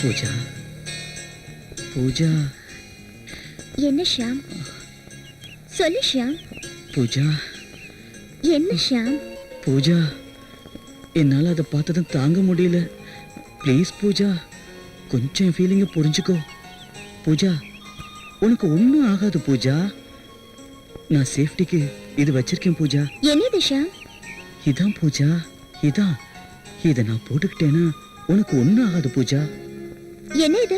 பூஜா பூஜா என்ன ஷியாம்? சொல்லு ஷியாம். பூஜா என்ன ஷியாம்? பூஜா என்னால் அதை பார்த்ததும் தாங்க முடியல. ப்ளீஸ் பூஜா, கொஞ்சம் என் ஃபீலிங்கை புரிஞ்சுக்கோ. பூஜா, உனக்கு ஒன்றும் ஆகாது பூஜா. நான் சேஃப்டிக்கு இது வச்சிருக்கேன் பூஜா. என்னது ஷியாம்? இதான் பூஜா, இதான். இதை நான் போட்டுக்கிட்டேன்னா உனக்கு ஒன்றும் ஆகாது பூஜா. என்ன இது?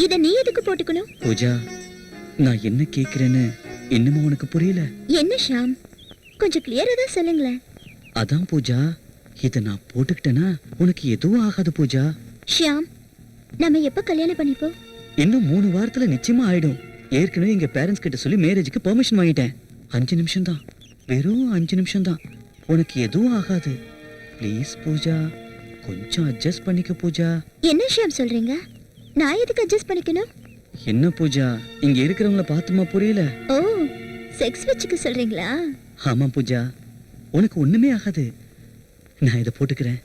இதை நீ எதுக்கு போட்டுக்கணும்? பூஜா, நான் என்ன கேட்கிறேன்னு இன்னமும் உனக்கு புரியல. என்ன ஷியாம், கொஞ்சம் கிளியரா தான் சொல்லுங்களேன். அதான் பூஜா, இதை நான் போட்டுக்கிட்டேன்னா உனக்கு எதுவும் ஆகாது பூஜா. ஷியாம், நம்ம எப்ப கல்யாணம் பண்ணிப்போம்? இன்னும் 3 வாரத்துல நிச்சயமா ஆயிடும். ஏற்கனவே எங்க பேரண்ட்ஸ் கிட்ட சொல்லி மேரேஜுக்கு பெர்மிஷன் வாங்கிட்டேன். 5 நிமிஷம் தான், வெறும் 5 நிமிஷம் தான். உனக்கு எதுவும் ஆகாது. ப்ளீஸ் பூஜா, கொஞ்சம் அட்ஜஸ்ட் பண்ணிக்க பூஜா. என்ன ஷியாம் சொல்றீங்க? நான் எதுக்கு அட்ஜஸ்ட் பண்ணிக்கணும்? என்ன பூஜா, இங்க இருக்கிறவங்கள பார்த்துமா புரியல? ஓ, செக்ஸ் வச்சுக்க சொல்றீங்களா? ஆமா பூஜா, உனக்கு ஒண்ணுமே ஆகாது. நான் இதை போட்டுக்கிறேன்.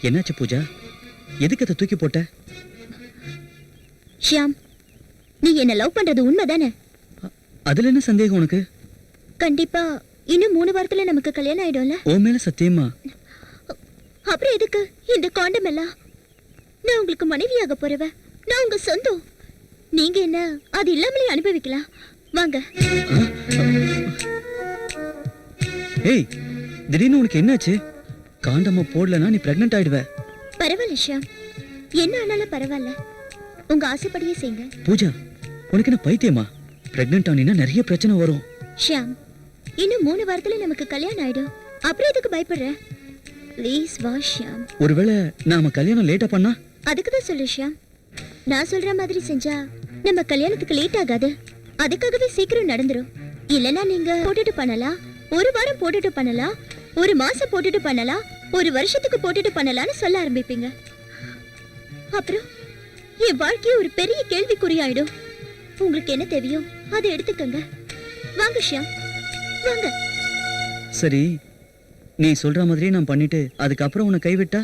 என்னாச்சு பூஜா, எதுக்கு அதை தூக்கி போட்ட? ஷியாம், நீ என்ன லவ் பண்றது உண்மைதானே? அதுல என்ன சந்தேகம் உனக்கு? கண்டிப்பா இன்னும் 3 வாரத்துல நமக்கு கல்யாணம் ஆயிடும்ல? ஓ மேல சத்தியமா? அப்புறம் எதுக்கு இந்த காண்டம் எல்லாம்? நான் உங்களுக்கு மனைவியாக போறவ, நான் உங்க சொந்தம். நீங்க என்ன அது இல்லாமலே அனுபவிக்கலாம். வாங்க. ஏய், திடீர்னு உனக்கு என்னாச்சு? காண்டமா போடலனா நீ பிரெக்னன்ட் ஆயிடுவ. பரவாயில்ல ஷியாம், என்ன ஆனாலும் பரவாயில்ல. உங்க ஆசைப்படியே செய்யுங்க. பூஜா, உனக்கு என்ன பைத்தியமா? பிரெக்னன்ட் ஆனினா நிறைய பிரச்சனை வரும். ஷியாம், இன்னும் 3 வாரத்துல நமக்கு கல்யாணம் ஆயிடும். அப்புறம் எதுக்கு பயப்படுற? ப்ளீஸ் வா ஷியாம். ஒருவேளை நாம கல்யாணம் லேட்டா பண்ணா? அதுக்கு தான் சொல்லு ஷியாம். நான் சொல்ற மாதிரி செஞ்சா நம்ம கல்யாணத்துக்கு லேட் ஆகாது. அதுக்காகவே சீக்கிரம் நடந்துரும். இல்லனா நீங்க போட்டுட்டு பண்ணலாம், 1 வாரம் போட்டுட்டு பண்ணலாம், 1 மாசம் போட்டுட்டு பண்ணலாம், 1 வருஷத்துக்கு போட்டுட்டு பண்ணலாம்னு சொல்ல ஆரம்பிப்பீங்க. அப்புறம் என் வாழ்க்கைய ஒரு பெரிய கேள்விக்குறியாயிடும். உங்களுக்கு என்ன தேவையோ அதை எடுத்துக்கங்க. வாங்க ஷியாம், வாங்க. சரி, நீ சொல்ற மாதிரி நான் பண்ணிட்டு அதுக்கப்புறம் உன்னை கைவிட்டா?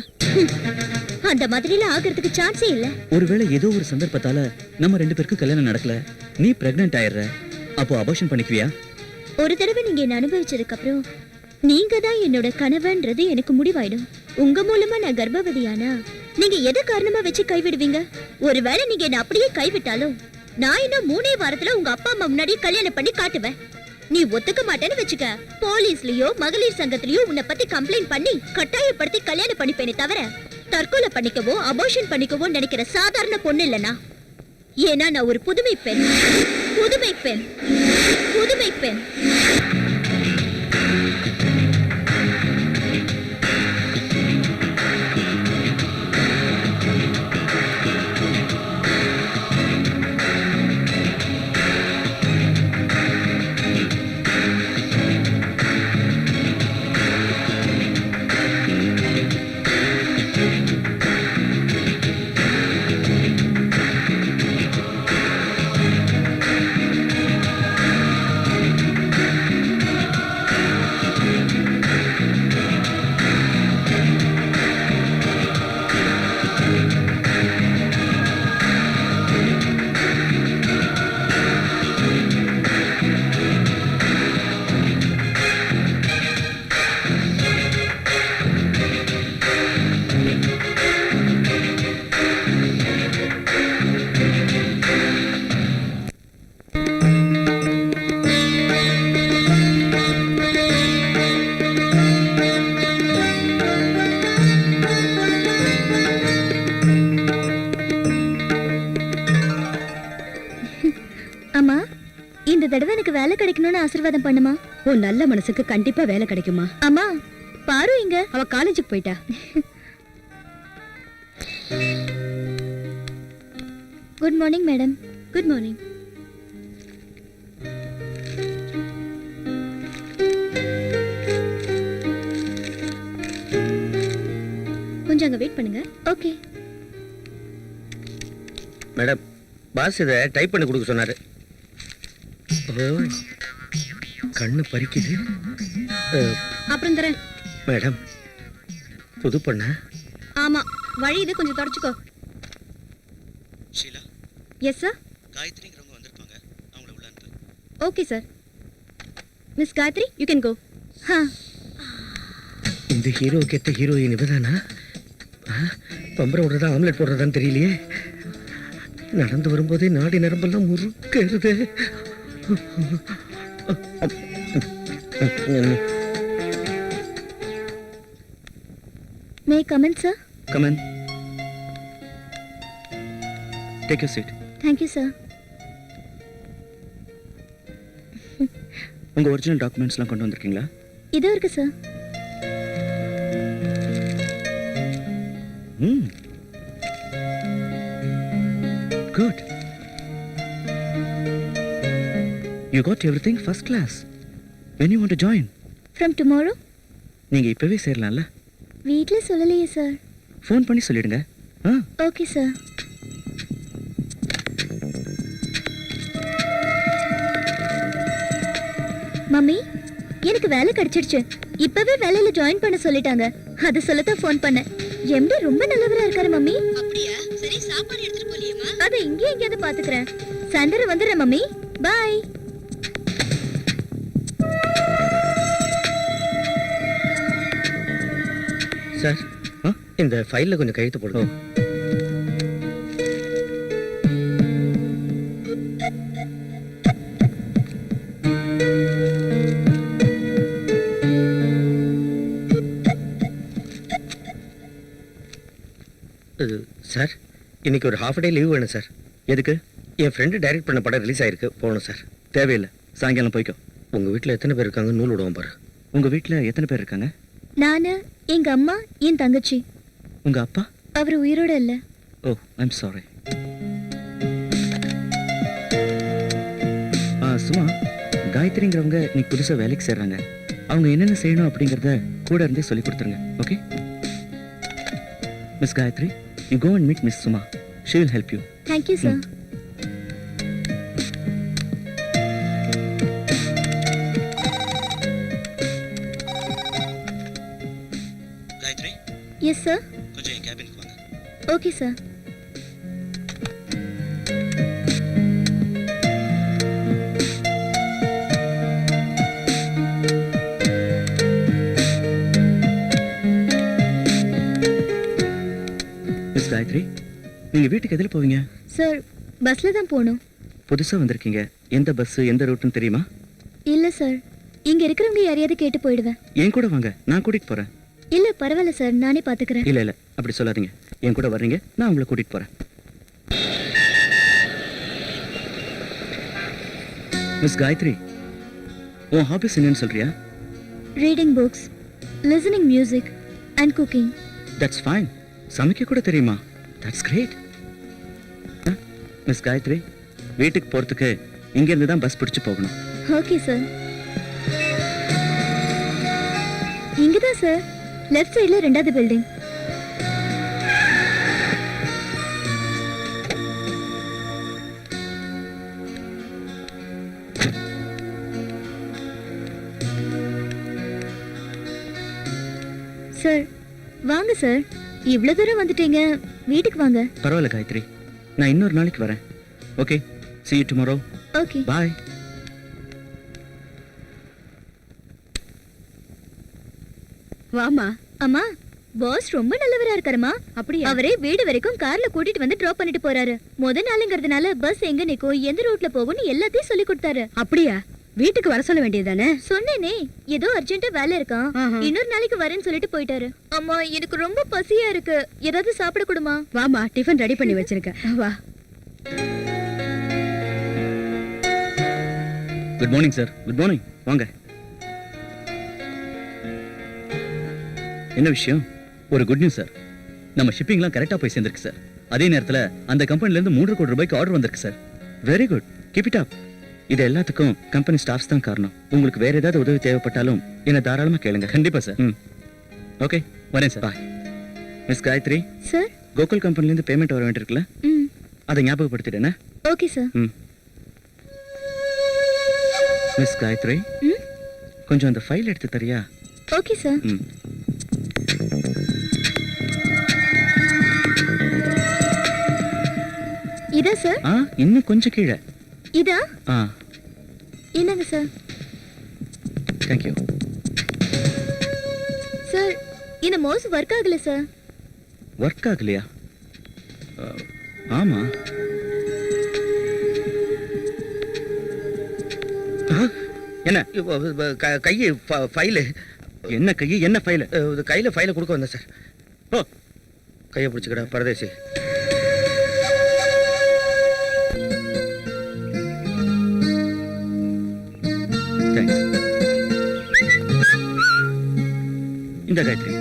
அந்த மாதிரிலாம் ஆகிறதுக்கு சான்ஸே இல்ல. ஒருவேளை ஏதோ ஒரு சந்தர்ப்பத்தால நம்ம 2 பேருக்கும் கல்யாணம் நடக்கல, நீ பிரெக்னன்ட் ஆயிடுற, அப்போ அபார்ஷன் பண்ணிக்குவியா? ஒரு தடவை நீங்க என்ன அனுபவிச்சதுக்கு அப்புறம் நீங்க தான் என்னோட கனவுன்றது எனக்கு முடிவாயிடும். உங்க மூலமா நான் கர்ப்பவதியானா நீங்க எதை காரணமா வச்சு கைவிடுவீங்க? ஒருவேளை நீங்க என்ன அப்படியே கைவிட்டாலும் நான் இன்னும் 3 வாரத்துல உங்க அப்பா அம்மா முன்னாடி கல்யாணம் பண்ணி காட்டுவேன். நீ ஒத்துக்க மாட்டேன்னு வச்சுக்க, போலீஸ்லயோ மகளிர் சங்கத்திலயோ உன்னை பத்தி கம்ப்ளைண்ட் பண்ணி கட்டாயப்படுத்தி கல்யாணம் பண்ணிப்பேனே தவிர தற்கொலை பண்ணிக்கவோ அபார்ஷன் பண்ணிக்கவோ நினைக்கிற சாதாரண பொண்ணு இல்லனா. ஏன்னா நான் ஒரு புதுமை பெண், புதுமை பெண், புதுமை பெண். அம்மா, இந்த தடவை எனக்கு வேலை கிடைக்கணும்னு ஆசீர்வாதம் பண்ணுமா. உன் நல்ல மனசுக்கு கண்டிப்பா வேலை கிடைக்குமா. அம்மா, பாரு இங்க. அவ காலேஜுக்கு போயிட்டா. Good morning madam. Good morning. கொஞ்சம் அங்க வெயிட் பண்ணுங்க. ஓகே மேடம், பாஸ் இதை டைப் பண்ணி கொடுக்க சொன்னாரு. கண்ணு பறிக்குது. அப்புறம் தரேன். மேடம், புது பண்ண. ஆமா, வழி இது, கொஞ்சம் தொடச்சுக்கோ. Sheela, yes sir. காயத்ரிங்கிறவங்க வந்திருப்பாங்க, அவங்கள உள்ள அனுப்பு. Okay sir. Miss Gayathri, you can go. இந்த ஹீரோக்கு ஏத்த ஹீரோயின் இவதானா? பம்பரை விடுறதா ஆம்லெட் போடுறதான்னு தெரியலையே. நடந்து வரும்போதே நாடி நரம்பெல்லாம் முறுக்கிறது. May come in sir. Come on, take your seat. Thank you sir. உங்க ஒரிஜினல் டாக்குமெண்ட்ஸ்லாம் கொண்டு வந்திருக்கீங்களா? இதோ இருக்கு சார். Good. You got everything first class. When you want to join? From tomorrow. நீங்க இப்பவே சேரலாம்ல? வீட்டில் சொல்லலையே சார். ஃபோன் பண்ணி சொல்லிடுங்க. Okay sir. மம்மி, எனக்கு வேலை கிடைச்சிடுச்சு. இப்பவே வேலையில ஜாயின் பண்ண சொல்லிட்டாங்க. அது சொல்லத்தான் ஃபோன் பண்ணேன். எம்டி ரொம்ப நல்லவரா இருக்காரு மம்மி. அப்படியா? சரி, சாப்பாடு எடுத்துட்டு போலியேமா? அதை இங்கே எங்கேயாவது பாத்துக்கிறேன். சாயந்தரம் வந்துடுறேன் மம்மி. பாய். சார், இந்த ஃபைல்ல கொஞ்சம் கையெழுத்து போடுங்க. சார், இன்னைக்கு ஒரு ஹாஃப் டே லீவ் வேணும் சார். எதுக்கு? என் ஃப்ரெண்டு டைரக்ட் பண்ண படம் ரிலீஸ் ஆயிருக்கு, போகணும் சார். தேவையில்லை, சாயங்காலம் போய்க்கோ. உங்க வீட்டில் எத்தனை பேர் இருக்காங்க? நூல் விடுவோம் பாரு. உங்க வீட்டில் எத்தனை பேர் இருக்காங்க? நானு, எங்க அம்மா, என் தங்கச்சி. உங்க அப்பா? அவர் உயிரோட இல்ல. ஓ, ஐம் சாரி. சும்மா, காயத்ரிங்கிறவங்க இன்னைக்கு புதுசாக வேலைக்கு சேர்றாங்க. அவங்க என்னென்ன செய்யணும் அப்படிங்கிறத கூட இருந்தே சொல்லி கொடுத்துருங்க. Okay miss Gayathri, you go and meet miss Suma. She will help you. Thank you sir. Gayathri, yes sir. கொஞ்சம் என் கேபினுக்கு வாங்க. Okay sir. மிஸ் காயத்ரி, நீங்க வீட்டுக்கு எதில் போவீங்க? சார், பஸ்ல தான் போகணும். புதுசா வந்திருக்கீங்க, எந்த பஸ் எந்த ரூட்னு தெரியுமா? இல்ல சார், இங்க இருக்கிறவங்க யாரையாவது கேட்டு போயிடுவேன். என் கூட வாங்க, நான் கூட்டிட்டு போறேன். இல்ல பரவாயில்ல சார், நானே பாத்துக்கிறேன். இல்ல இல்ல, அப்படி சொல்லாதீங்க. என் கூட வர்றீங்க, நான் உங்களை கூட்டிட்டு போறேன். மிஸ் காயத்ரி, உன் ஹாபிஸ் என்னன்னு சொல்றியா? Reading books, listening music and cooking. That's fine. சமைக்க கூட தெரியுமா? That's great. மிஸ் காயத்ரி, வீட்டுக்கு போறதுக்கு இங்கிருந்து தான் பஸ் பிடிச்சு போகணும். Okay sir. இங்கதான் சார், லெஃப்ட் சைடுல 2வது பில்டிங். சார், வாங்க சார். இவ்வளவு தூரம் வந்துட்டீங்க, வீட்டுக்கு வாங்க. பரவாயில்ல காயத்ரி, நான் இன்னொரு நாளைக்கு வரேன். Okay, see you tomorrow. Okay. Bye. வாமா. அம்மா, பாஸ் ரொம்ப நல்லவரா இருக்காருமா. அப்படியா? அவரே வீடு வரைக்கும் கார்ல கூட்டிட்டு வந்து டிராப் பண்ணிட்டு போறாரு. முத நாளுங்கிறதுனால பஸ் எங்க நிக்கும், எந்த ரூட்ல போகும்னு எல்லாத்தையும் சொல்லி கொடுத்தாரு. அப்படியா? வீட்டுக்கு வர சொல்ல வேண்டியதானே? சொன்னேனே, ஏதோ அர்ஜென்ட்டா வேலை இருக்கான், இன்னொரு நாளைக்கு வரேன்னு சொல்லிட்டு போயிட்டாரு. அம்மா, எனக்கு ரொம்ப பசியா இருக்கு, ஏதாவது சாப்பிட கொடுமா? வாமா, டிஃபன் ரெடி பண்ணி வச்சிருக்கேன், வா. Good morning sir. Good morning, வாங்க. என்ன விஷயம்? ஒரு குட் நியூஸ் சார். நம்ம ஷிப்பிங்லாம் கரெக்டாக போய் சேர்ந்துருக்கு சார். அதே நேரத்தில் அந்த கம்பெனிலேருந்து 3 கோடி ரூபாய்க்கு ஆர்டர் வந்திருக்கு sir. Very good, keep it up. இது எல்லாத்துக்கும் கம்பெனி ஸ்டாஃப்ஸ் தான் காரணம். உங்களுக்கு வேற ஏதாவது உதவி தேவைப்பட்டாலும் என்ன தாராளமா கேளுங்க. கண்டிப்பாக சார். ஓகே, வரேன் sir. Bye. Miss Gayathri, sir. Gokul கம்பெனிலேருந்து பேமெண்ட் வர வேண்டியிருக்குல்ல, அதை ஞாபகப்படுத்திட்டேனே. Okay sir. மிஸ் காயத்ரி, கொஞ்சம் அந்த ஃபைல் எடுத்து தரியா? Okay sir. ம். இதா சார்? இன்னும் கொஞ்சம் கீழே. இதா? ஆ, என்னங்க சார்? தேங்க்யூ. சார் இந்த மவுஸ் ஒர்க் ஆகல சார். ஒர்க் ஆகலையா? ஆமா. என்ன கையை ஃபைலு. என்ன கையை என்ன ஃபைல்? கையில் ஃபைலை கொடுக்க வந்தேன் சார். ஓ, கையை பிடிச்சிக்கடா பரதேசி. தேங்க்ஸ். இந்த காயத்ரி.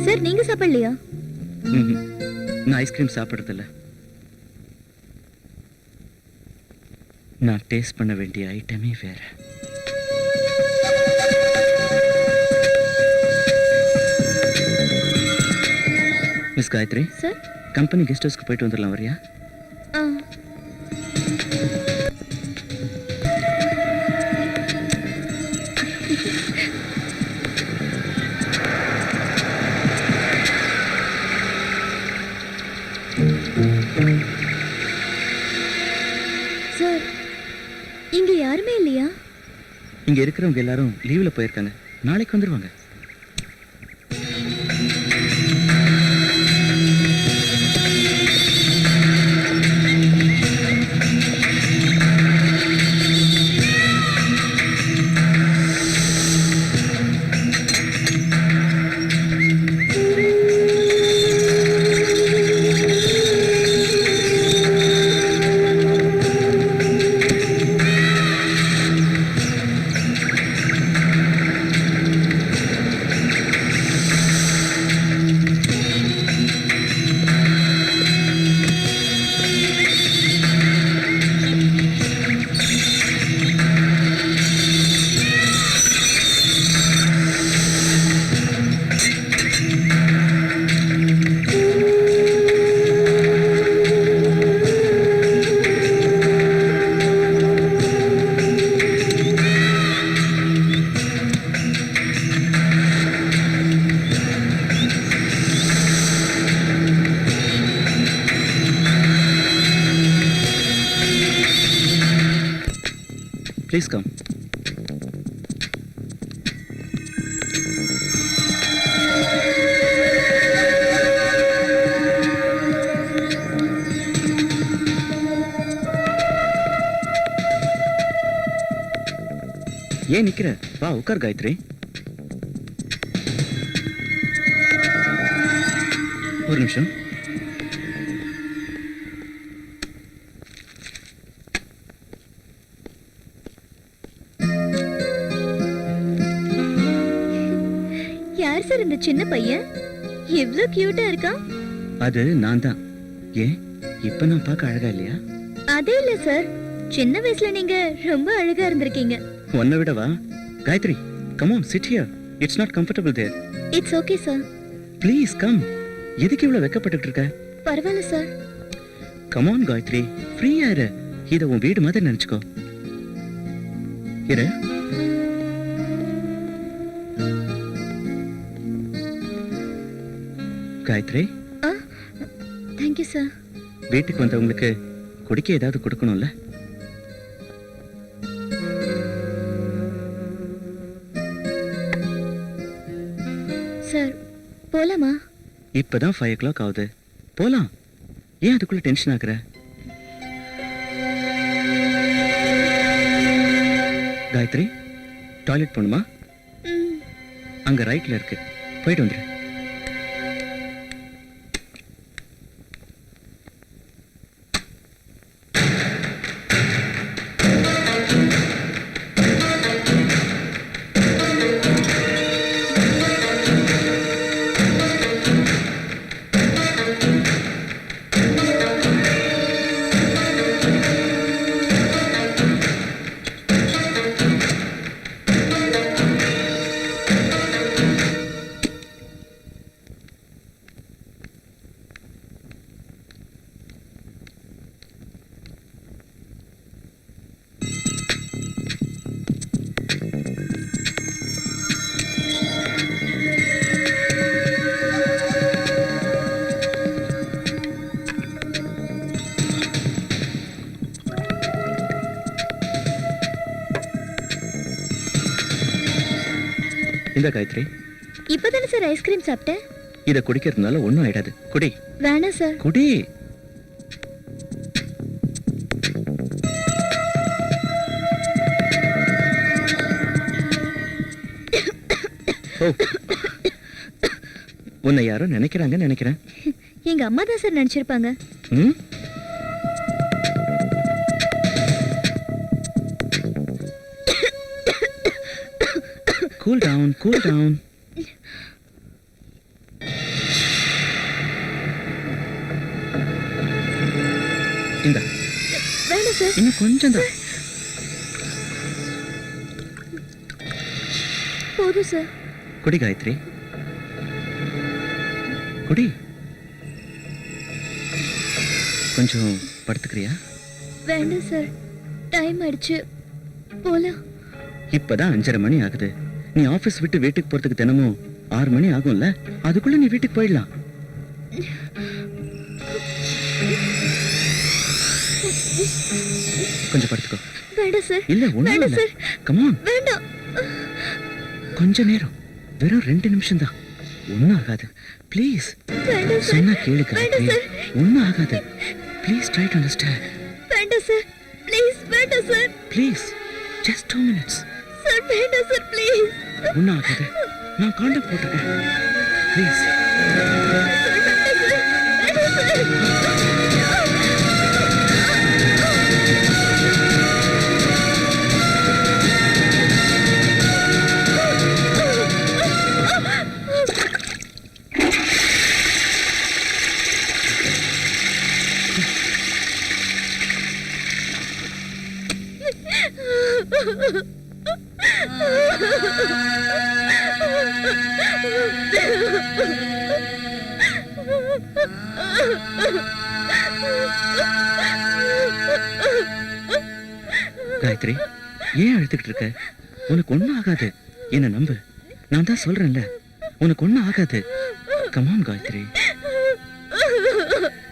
சார் நீங்க சாப்பிடலையா? ம்ஹும். நான் ஐஸ்கிரீம் சாப்பிட்றதில்ல. நான் டேஸ்ட் பண்ண வேண்டிய ஐட்டமே வேற. Miss Gayathri, sir. Company guest ஹவுஸ்க்கு போயிட்டு வந்துடலாம், வரியா? ஆ. சார் இங்க யாருமே இல்லையா? இங்க இருக்கிறவங்க எல்லாரும் லீவ்ல போயிருக்காங்க. நாளைக்கு வந்துருவாங்க. Please come. ஏன் நிக்கிற? வா உட்கார் காயத்ரி. ஒரு நிமிஷம். யார் சார் இந்த சின்ன பையன்? எவ்வளவு கியூட்டா இருக்கான். அது நான் தான். ஏன் இப்ப நான் பார்க்க அழகா இல்லையா? அதே இல்ல சார், சின்ன வயசுல நீங்க ரொம்ப அழகா இருந்திருக்கீங்க. உன்னை விடவா? Gayathri, come on, sit here. It's not comfortable there. It's okay sir. Please come. எதுக்கு இவ்வளவு வெக்கப்பட்டுட்டு இருக்க? பரவாயில்ல சார். Come on காயத்ரி, ஃப்ரீயா இரு. இத உன் வீடு மாதிரி நினைச்சுக்கோ. இரு. Gayathri, thank you sir. வீட்டுக்கு வந்தவங்களுக்கு குடிக்க ஏதாவது கொடுக்கணும்ல? சார் போலாமா? இப்பதான் 5 o'clock ஆகுது. போலாம். ஏன் அதுக்குள்ள டென்ஷன் ஆகுற? காயத்ரி, டாய்லெட் போணுமா? அங்க ரைட்ல இருக்கு, போயிட்டு வந்துரு. இந்த காயத்ரி, இப்பதானே சார் ஐஸ்கிரீம் சாப்பிட்டேன். இத குடிக்கிறதுனால ஒண்ணும் ஆயிடாது. குடி வேணாம் சார். குடி. ஓ, உன்னை யாரோ நினைக்கிறாங்கன்னு நினைக்கிறேன். எங்க அம்மா தான் சார் நினைச்சிருப்பாங்க. ம்? Cool down, cool down. இந்த வேணாம் சார். இன்னும் கொஞ்சம் தான். போதும் சார். குடி காயத்ரி, குடி. கொஞ்சம் படுத்துக்கிறியா? வேண்டாம் சார். டைம் ஆயிடுச்சு, போலாம். இப்பதான் 5:30 மணி ஆகுது. நீ ஆபீஸ் விட்டு வீட்டுக்கு போறதுக்கு தினமும் 6 மணி ஆகும்ல? அதுக்குள்ள நீ வீட்டுக்கு போயிடலாம். கொஞ்சம் படுத்துக்கோ. வேண்டாம் சார். இல்ல ஒண்ணும் வேண்டாம் இல்ல. சார். Come on. வேண்டாம். கொஞ்ச நேரம், வெறும் 2 நிமிஷம் தான். ஒண்ணும் ஆகாது. ப்ளீஸ் வேண்டாம் சார். சொன்னா கேளு வேண்டாம் காயத்ரி. சார். ஒண்ணும் ஆகாது. Please try to understand. வேண்டாம் சார். ப்ளீஸ் வேண்டாம் sir. Please just 2 minutes. Sir வேண்டாம் சார், ப்ளீஸ். ஒண்ணும் ஆகாது. நான் காண்டம் போட்டிருக்கேன். ப்ளீஸ். சார் வேண்டாம் சார். வேண்டாம் சார். காயத்ரி, ஏன் அழுத்துக்கிட்டு இருக்க? உனக்கு ஒண்ணும் ஆகாது. என்ன நம்பு. நான் தான் சொல்றேன்ல, உனக்கு ஒண்ணும் ஆகாது. Come on Gayathri.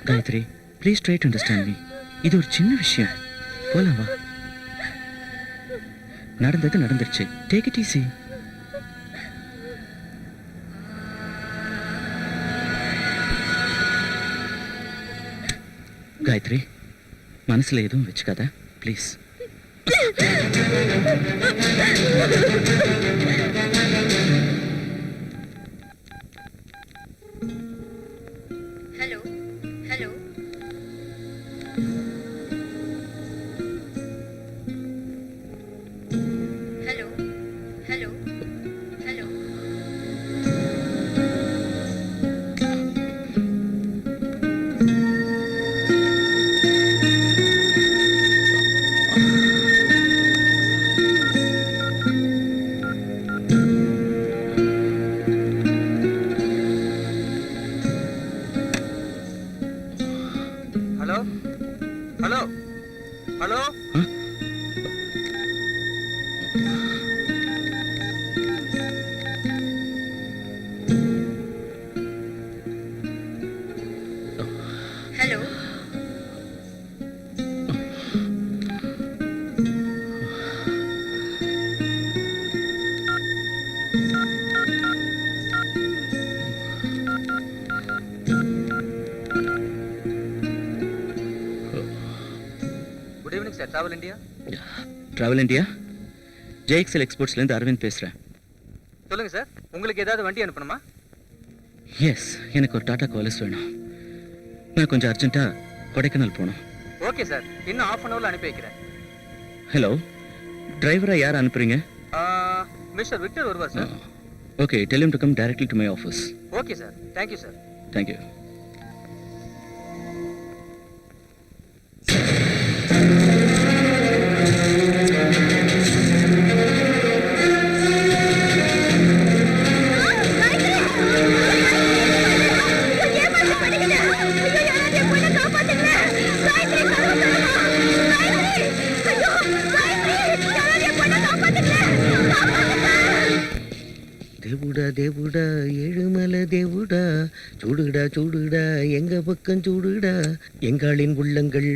Gayathri, please try to understand me. இது ஒரு சின்ன விஷயம். போலாம் வா. நடந்தது நடந்துருச்சு. Take it easy. காயத்ரி, மனசுல எதுவும் வச்சுக்காத please. Hello hello hello hello hello hello hello hello. Hello good evening sir, travel India. Travel India, JXL எக்ஸ்போர்ட்ஸ்லேருந்து அரவிந்த் பேசுகிறேன். சொல்லுங்க சார், உங்களுக்கு ஏதாவது வண்டி அனுப்பணுமா? எஸ், எனக்கு ஒரு டாடா காலஸ் வேணும். நான் கொஞ்சம் அர்ஜென்ட்டாக கொடைக்கானல் போகணும். ஓகே சார், இன்னும் half an hourல அனுப்பி வைக்கிறேன். ஹலோ, டிரைவராக யார் அனுப்புறீங்க? மிஸ்டர் விக்டர் வருவார் sir. Okay, tell him to come directly to my office. Okay sir, thank you sir. Thank you. தேவுடா தேவுடா ஏழுமலை தேவுடா, சூடுடா சூடுடா எங்க பக்கம் சூடுடா, எங்காளின் உள்ளங்கள்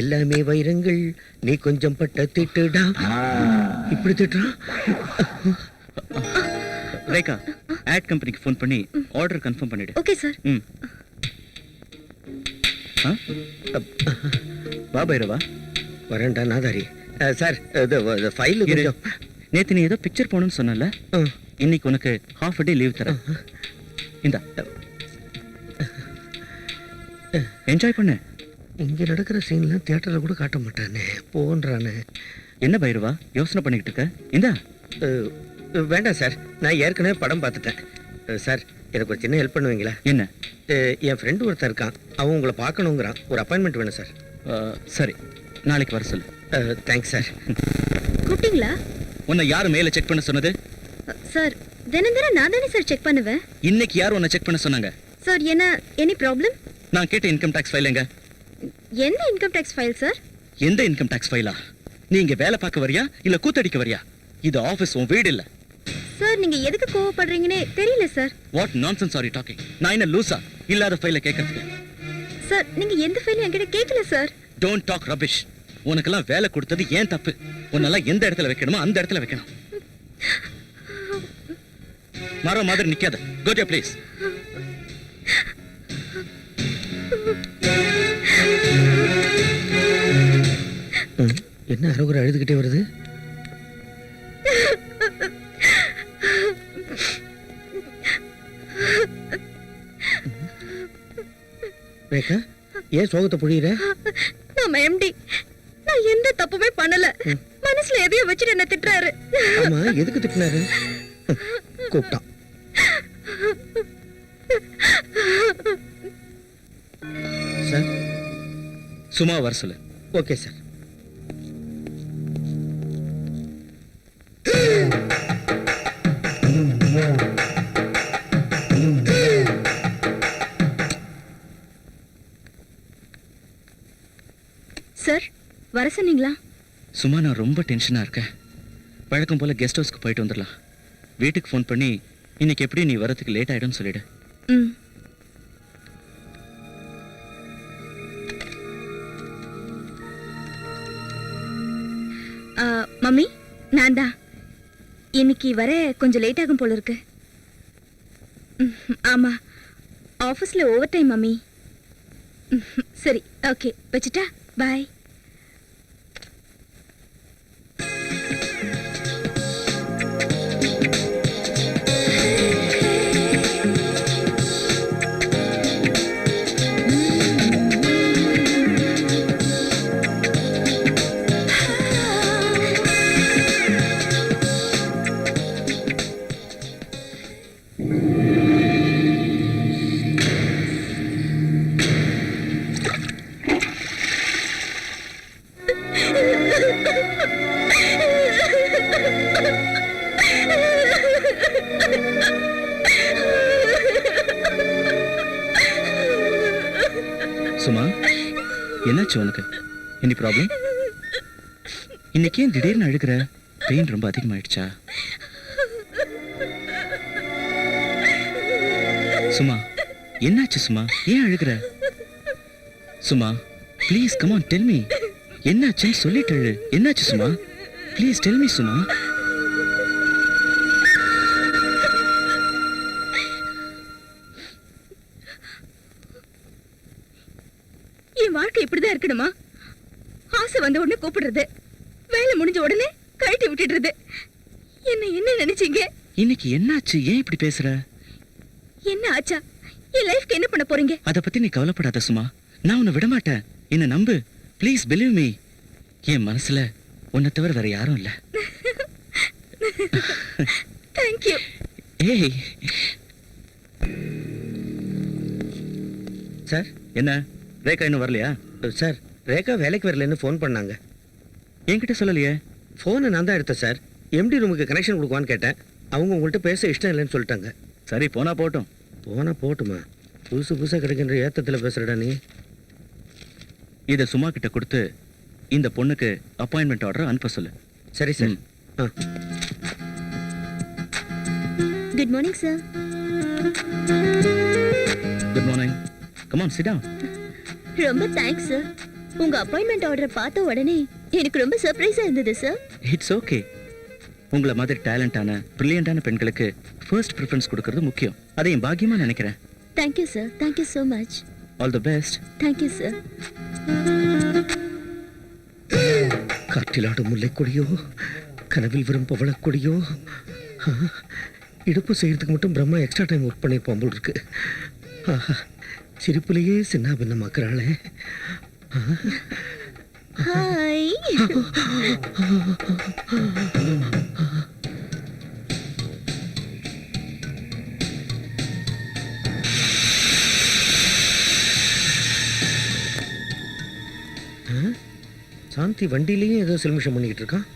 எல்லாமே வைரங்கள், நீ கொஞ்சம் பட்ட திட்டுடா. இப்படி திட்டுறான். ரேகா ஆட் கம்பெனிக்கு ஃபோன் பண்ணி ஆர்டர் கன்ஃபார்ம் பண்ணிடு. Okay sir. ம். ஆ? வா பைரவா. வரேன்டா நாதாரி. சார் இது ஃபைல் இரு. கொஞ்சம். நேத்து நீ ஏதோ பிக்சர் போகணும்னு சொன்னல, ஆ. இன்னைக்கு உனக்கு ஹாஃப் டே லீவ் தரேன். இந்தா என்ஜாய் பண்ணு. இங்க நடக்கிற சீன்லாம் தியேட்டர்ல கூட காட்ட மாட்டானே, போன்றானே. என்ன பைரவா யோசனை பண்ணிக்கிட்டு இருக்க? இந்தா. வேண்டாம் சார், நான் ஏற்கனவே படம் பார்த்துட்டேன். சார் எனக்கு ஒரு சின்ன ஹெல்ப் பண்ணுவீங்களா? என்ன? என் ஃப்ரெண்டு ஒருத்தன் இருக்கான், அவன் உங்களை பார்க்கணுங்கிறான். ஒரு அப்பாயின்மெண்ட் வேணும் சார். சரி, நாளைக்கு வர சொல்லு. Thanks sir. கூப்பிட்டீங்களா? உன்னை யார் மேல செக் பண்ண சொன்னது? சார் தினம் தினம் நான் தானே சார் செக் பண்ணுவேன். இன்னைக்கு யார் உன்னை செக் பண்ண சொன்னாங்க? சார் என்ன எனி ப்ராப்ளம்? நான் கேட்ட இன்கம் டாக்ஸ் ஃபைல் எங்க? எந்த இன்கம் டேக்ஸ் ஃபைல் சார்? எந்த இன்கம் டாக்ஸ் ஃபைலா? நீ இங்க வேலை பார்க்க வரியா இல்ல கூத்தடிக்க வரியா? இது ஆபீஸ், உன் வீடு இல்ல. சார் நீங்க எதுக்கு கோவப்படுறீங்கன்னே தெரியல sir. What nonsense are you talking? நான் என்ன லூசா இல்லாத ஃபைல கேட்கறதுக்கு? சார் நீங்க எந்த ஃபைலும் என்கிட்ட கேட்கல சார். Don't talk rubbish. உனக்கெல்லாம் வேலை கொடுத்தது ஏன் தப்பு? உன்னெல்லாம் எந்த இடத்துல வைக்கணுமோ அந்த இடத்துல வைக்கணும். மரம் மாதிரி நிக்காத. Go to please. என்ன அரோகர் அழுதுகிட்டே வருது? ரேகா, ஏன் சோகத்தை புரியுற? நான் எம்டி, நான் எந்த தப்புமே பண்ணல. மனசுல எதையோ வச்சுட்டு என்ன திட்டுறாரு. ஆமா, எதுக்கு திட்டினாரு? கூப்பிட்டான். சார் சும்மா வர சொல்லு. Okay sir. சார் வர சொன்னீங்களா? சும்மா நான் ரொம்ப டென்ஷனா இருக்கேன். வழக்கம் போல கெஸ்ட் ஹவுஸ்க்கு போயிட்டு வந்துடலாம். வீட்டுக்கு ஃபோன் பண்ணி இன்னைக்கு எப்படி நீ வரதுக்கு லேட் ஆயிடும்னு சொல்லிடு. ம். மம்மி நான் தான். இன்னைக்கு வர கொஞ்சம் லேட் ஆகும் போல இருக்கு. ஆமா, ஆஃபீஸ்ல ஓவர் டைம் மம்மி. சரி ஓகே, வச்சுட்டா? பாய். சும்மா என்னாச்சு உனக்கு? Any problem? இன்னைக்கு ஏன் திடீர்னு அழுகிற? பெயின் ரொம்ப அதிகமாயிடுச்சா? சும்மா என்னாச்சு? சும்மா ஏன் அழுகிற? சும்மா please come on tell me. என்னாச்சுன்னு சொல்லிட்டு அழு. என்னாச்சு சும்மா? ப்ளீஸ் டெல் மீ சும்மா. என் வாழ்க்கை இப்படிதான் இருக்கணுமா? ஆசை வந்த உடனே கூப்பிடுறது, வேலை முடிஞ்ச உடனே கழட்டி விட்டுடுறது. என்ன நினைச்சீங்க? இன்னைக்கு என்னாச்சு? ஏன் இப்படி பேசுற? என்ன ஆச்சா? என் லைஃப்க்கு என்ன பண்ண போறீங்க? அத பத்தி நீ கவலைப்படாத சும்மா. நான் உன்னை விட மாட்டேன். என்ன நம்பு. Please believe me. என் மனசுல உன்னை தவிர வேற யாரும் இல்ல. தேங்க்யூ. ஏய் சார். என்ன ரேகா இன்னும் வரலையா? சார் ரேகா வேலைக்கு வரலன்னு ஃபோன் பண்ணாங்க. என்கிட்ட சொல்லலையே. ஃபோனை நான் தான் எடுத்தேன் சார். எம்டி ரூமுக்கு கனெக்ஷன் கொடுக்குவான்னு கேட்டேன். அவங்க உங்கள்கிட்ட பேச இஷ்டம் இல்லைன்னு சொல்லிட்டாங்க. சரி போனா போட்டும். போனா போட்டுமா, புதுசாக கிடைக்கின்ற ஏத்தத்தில் பேசுறடா நீ. இதை சும்மா கிட்ட கொடுத்து இந்த பொண்ணுக்கு அப்பாயின்மெண்ட் ஆர்டர் அனுப்ப சொல்லு. சரி சார். ஆ. Good morning sir. Good morning. Come on sit down. ரொம்ப தேங்க்ஸ் சார். உங்க அப்பாயின்மெண்ட் ஆர்டரை பார்த்த உடனே எனக்கு ரொம்ப சர்ப்ரைஸா இருந்தது சார். It's okay. உங்களை மாதிரி டேலண்டான பிரில்லியண்டான பெண்களுக்கு ஃபர்ஸ்ட் ப்ரிஃபரன்ஸ் கொடுக்கறது முக்கியம். அதை என் பாக்கியமா நினைக்கிறேன். Thank you sir, thank you so much. All the best. Thank you sir. காற்றிலாடும் முல்லைக்கொடியோ, கனவில் வரும் பவளக்கொடியோ. இடுப்பு செய்யறதுக்கு மட்டும் பிரம்மா எக்ஸ்ட்ரா டைம் ஒர்க் பண்ணியிருப்பான் போல் இருக்கு. ஆஹா, சிரிப்புலேயே சின்ன பின்னமாக்குறாளே. ஹாய். சாந்தி வண்டியிலையும் ஏதோ சில்மிஷம் பண்ணிக்கிட்டு இருக்கான்.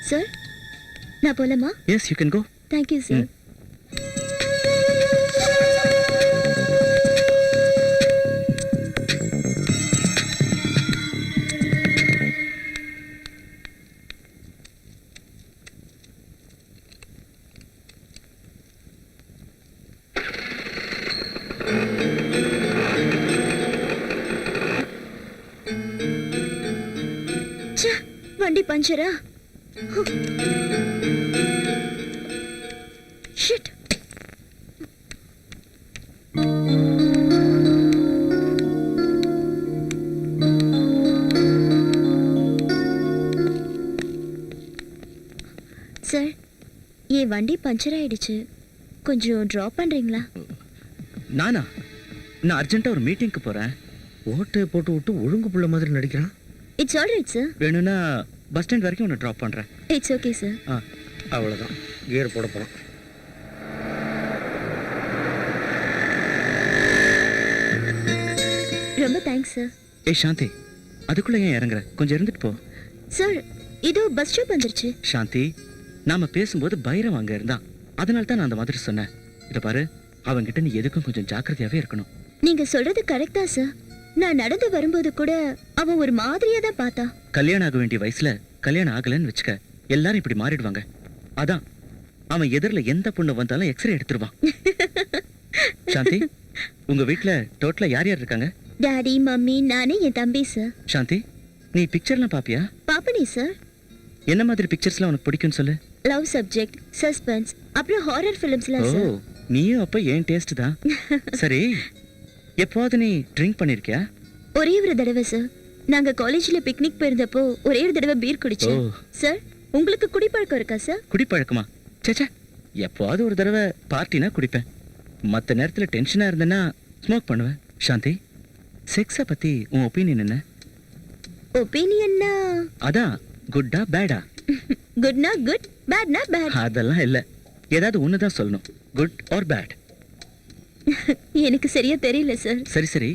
சார், நான் போலாமா? Yes, you can go. Thank you sir. ச்சே, வண்டி பஞ்சரா? ஷிட். சார், என் வண்டி பஞ்சர் ஆயிடுச்சு. கொஞ்சம் ட்ராப் பண்றீங்களா? நானா? நான் அர்ஜென்ட்டா ஒரு மீட்டிங்க்கு போறேன். ஓட்டை போட்டு விட்டு ஒழுங்கு புள்ள மாதிரி நடிக்கிறான். It's all right sir. வேணும்னா பஸ் ஸ்டாண்ட் வரைக்கும் உன்னை ட்ராப் பண்றேன். It's okay sir. அவ்வளோதான், கியர் போட போகிறான். ரொம்ப தேங்க்ஸ் சார். ஏய் சாந்தி, அதுக்குள்ள ஏன் இறங்குற? கொஞ்சம் இருந்துட்டு போ. சார், இதோ பஸ் ஸ்டாப் வந்துருச்சு. சாந்தி, நாம பேசும்போது பைரவ் அங்க இருந்தான். அதனால தான் நான் அந்த மாதிரி சொன்னேன். இத பாரு, அவன்கிட்ட நீ எதுக்கும் கொஞ்சம் ஜாக்கிரதையாவே இருக்கணும். நீங்க சொல்றது கரெக்டா சார். நான் நடந்து வரும்போது கூட அவன் ஒரு மாதிரியா தான் பார்த்தா. கல்யாணம் ஆக வேண்டிய வயசுல கல்யாணம் ஆகலன்னு வச்சுக்க, எல்லாரும் இப்படி மாறிடுவாங்க. அதான் அவன் எதிரில எந்த பொண்ணு வந்தாலும் எக்ஸ்ரே எடுத்துருவான். சாந்தி, உங்க வீட்ல டோட்டலா யார் யார் இருக்காங்க? டாடி, மம்மி, நானே, என் தம்பி சார். சாந்தி, நீ பிக்சர்லாம் பாப்பியா? பாப்பனே சார். என்ன மாதிரி பிக்சர்ஸ்லாம் உனக்கு பிடிக்கும்னு சொல்லு. லவ் சப்ஜெக்ட், சஸ்பென்ஸ், அப்புறம் ஹாரர் ஃபிலிம்ஸ்லாம் ஓ, சார். நீயும் அப்ப ஏன் டேஸ்ட் தான். சரி, எப்போது நீ ட்ரிங்க் பண்ணிருக்கியா? ஒரே ஒரு தடவை சார். நாங்க காலேஜ்ல பிக்னிக் போயிருந்தப்போ ஒரே ஒரு தடவை பீர் குடிச்சோம். ஓ. சார், உங்களுக்கு குடிப்பழக்கம் இருக்கா சார்? குடிப்பழக்கமா? சேச்சே, எப்போது ஒரு தடவை பார்ட்டினா குடிப்பேன். மற்ற நேரத்தில் டென்ஷனாக இருந்தேன்னா ஸ்மோக் பண்ணுவேன். சாந்தி, செக்ஸை பற்றி உன் ஒப்பீனியன் என்ன? ஒப்பீனியன்னா அதான், குட்டா பேடா? குட்னா குட், பேட்னா பேட். அதெல்லாம் இல்லை, ஏதாவது ஒன்று தான் சொல்லணும். Good or bad? எனக்கு சரியா தெரியல சார். சரி சரி,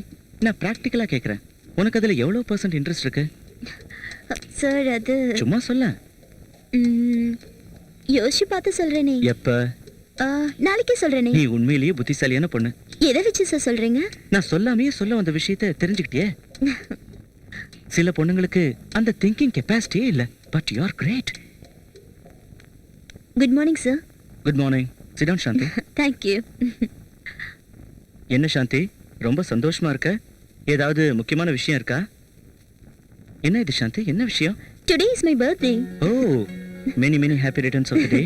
நான் ப்ராக்டிக்கலாக கேட்குறேன். உனக்கு அதில் எவ்வளோ % இன்ட்ரெஸ்ட் இருக்கு? சார், அது சும்மா சொல்ல. யோசிச்சு பார்த்து சொல்றேனே. எப்போ? நாளைக்கே சொல்றேனே. நீ உண்மையிலேயே புத்திசாலியான பொண்ணு. எதை வச்சு சார் சொல்றீங்க? நான் சொல்லாமையே சொல்ல வந்த விஷயத்தை தெரிஞ்சுக்கிட்டியே. சில பொண்ணுங்களுக்கு அந்த திங்கிங் கெப்பாசிட்டியே இல்லை. But you are great. Good morning sir. Good morning. Sit down Shanthi. Thank you. என்ன சாந்தி, ரொம்ப சந்தோஷமா இருக்க? ஏதாவது முக்கியமான விஷயம் இருக்கா? என்ன இது சாந்தி, என்ன விஷயம்? Today is my birthday. Oh, many many happy returns of the day.